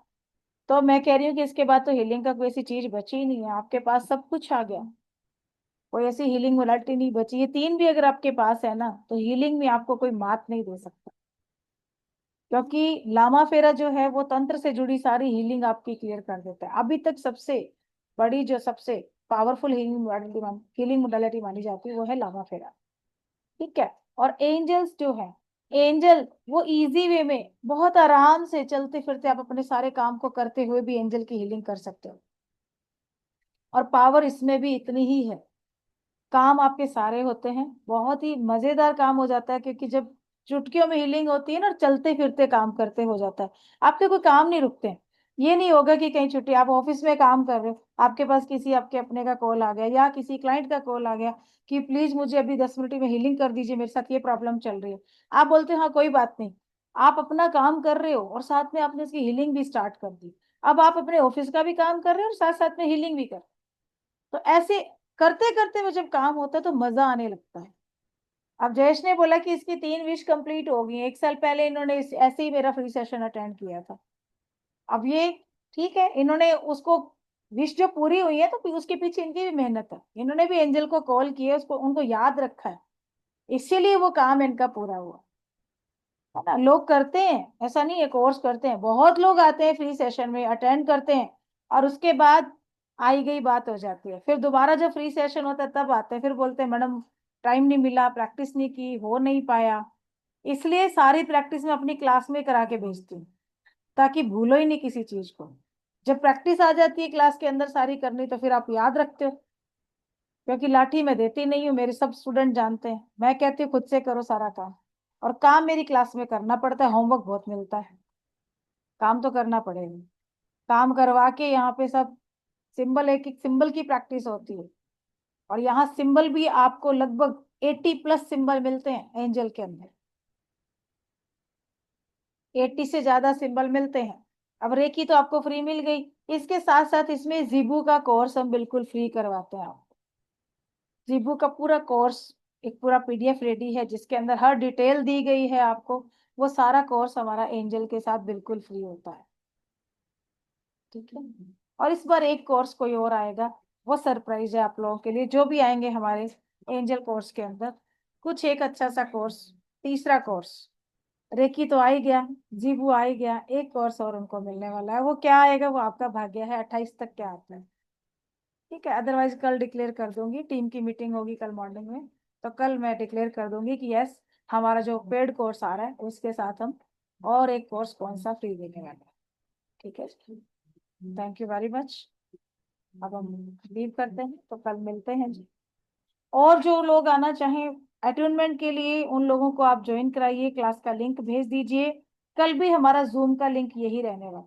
तो मैं कह रही हूँ कि इसके बाद तो हीलिंग का कोई ऐसी चीज बची ही नहीं है, आपके पास सब कुछ आ गया। कोई ऐसी हीलिंग मोडालिटी नहीं बची। ये तीन भी अगर आपके पास है ना, तो हीलिंग में आपको कोई मात नहीं दे सकता। क्योंकि लामा फेरा जो है वो तंत्र से जुड़ी सारी हीलिंग आपकी क्लियर कर देता है। अभी तक सबसे बड़ी, जो सबसे पावरफुल हीलिंग मोडालिटी मानी जाती है वो है लामा फेरा, ठीक है। और एंजल्स जो है, एंजल वो इजी वे में बहुत आराम से चलते फिरते आप अपने सारे काम को करते हुए भी एंजल की हीलिंग कर सकते हो। और पावर इसमें भी इतनी ही है, काम आपके सारे होते हैं, बहुत ही मजेदार काम हो जाता है। क्योंकि जब चुटकियों में हीलिंग होती है ना, और चलते फिरते काम करते हो जाता है, आपके कोई काम नहीं रुकते। ये नहीं होगा कि कहीं छुट्टी, आप ऑफिस में काम कर रहे हो, आपके पास किसी आपके अपने का कॉल आ गया या किसी क्लाइंट का कॉल आ गया कि प्लीज मुझे अभी 10 मिनट में हीलिंग कर दीजिए, मेरे साथ ये प्रॉब्लम चल रही है। आप बोलते हो हाँ कोई बात नहीं, आप अपना काम कर रहे हो और साथ में आपने उसकी हीलिंग भी स्टार्ट कर दी। अब आप अपने ऑफिस का भी काम कर रहे हो और साथ साथ में हीलिंग भी कर रहे हो। तो ऐसे करते करते में जब काम होता है तो मजा आने लगता है। अब जयेश ने बोला कि इसकी 3 विश कंप्लीट हो गई। 1 साल पहले इन्होंने ऐसे ही मेरा फ्री सेशन अटेंड किया था। अब ये ठीक है, इन्होंने उसको विश जो पूरी हुई है तो फिर उसके पीछे इनकी भी मेहनत है। इन्होंने भी एंजल को कॉल किया, उसको उनको याद रखा है, इसीलिए वो काम इनका पूरा हुआ, है ना। लोग करते हैं, ऐसा नहीं है, कोर्स करते हैं, बहुत लोग आते हैं फ्री सेशन में अटेंड करते हैं और उसके बाद आई गई बात हो जाती है। फिर दोबारा जब फ्री सेशन होता है तब आते हैं, फिर बोलते हैं मैडम टाइम नहीं मिला, प्रैक्टिस नहीं की, हो नहीं पाया। इसलिए सारी प्रैक्टिस में अपनी क्लास में करा के भेजती हूँ, ताकि भूलो ही नहीं किसी चीज को। जब प्रैक्टिस आ जाती है क्लास के अंदर सारी करनी, तो फिर आप याद रखते हो। क्योंकि लाठी मैं देती नहीं हूँ, मेरे सब स्टूडेंट जानते हैं, मैं कहती हूँ खुद से करो सारा काम। और काम मेरी क्लास में करना पड़ता है, होमवर्क बहुत मिलता है, काम तो करना पड़ेगा। काम करवा के यहाँ पे सब सिंबल, एक एक सिंबल की प्रैक्टिस होती है। और यहाँ सिंबल भी आपको लगभग 80+ सिंबल मिलते हैं एंजल के अंदर, 80 से ज्यादा सिंबल मिलते हैं। अब रेकी तो आपको फ्री मिल गई, इसके साथ साथ इसमें जीबू का कोर्स हम बिल्कुल फ्री करवाते हैं आपको। जीबू का पूरा कोर्स, एक पूरा PDF रेडी है जिसके अंदर हर डिटेल दी गई है आपको। वो सारा कोर्स हमारा एंजल के साथ बिल्कुल फ्री होता है, ठीक है। और इस बार एक कोर्स कोई और आएगा, वो सरप्राइज है आप लोगों के लिए, जो भी आएंगे हमारे एंजल कोर्स के अंदर। कुछ एक अच्छा सा कोर्स, तीसरा कोर्स, रेकी तो आ ही गया, जीबू आ ही गया, एक कोर्स और उनको मिलने वाला है। वो क्या आएगा वो आपका भाग्य है, 28 तक क्या आता है, ठीक है। अदरवाइज कल डिक्लेयर कर दूंगी, टीम की मीटिंग होगी कल मॉर्निंग में, तो कल मैं डिक्लेयर कर दूंगी कि यस, हमारा जो पेड कोर्स आ रहा है उसके साथ हम और एक कोर्स कौन सा फ्री देने वाले हैं, ठीक है। Thank you very much. अब हम लीव करते हैं, तो कल मिलते हैं जी। और जो लोग आना चाहें अटेनमेंट के लिए, उन लोगों को आप ज्वाइन कराइए, क्लास का लिंक भेज दीजिए। कल भी हमारा जूम का लिंक यही रहने वाला,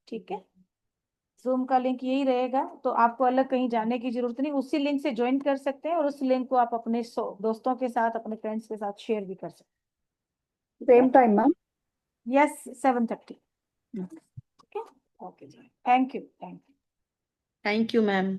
ठीक है। जूम का लिंक यही रहेगा, तो आपको अलग कहीं जाने की जरूरत नहीं, उसी लिंक से ज्वाइन कर सकते हैं और उस लिंक को आप अपने दोस्तों के साथ, अपने फ्रेंड्स के साथ शेयर भी कर सकते हैं। Same time ma'am? यस, 7:30, ठीक है। ओके जी, thank you, thank you. Thank you ma'am.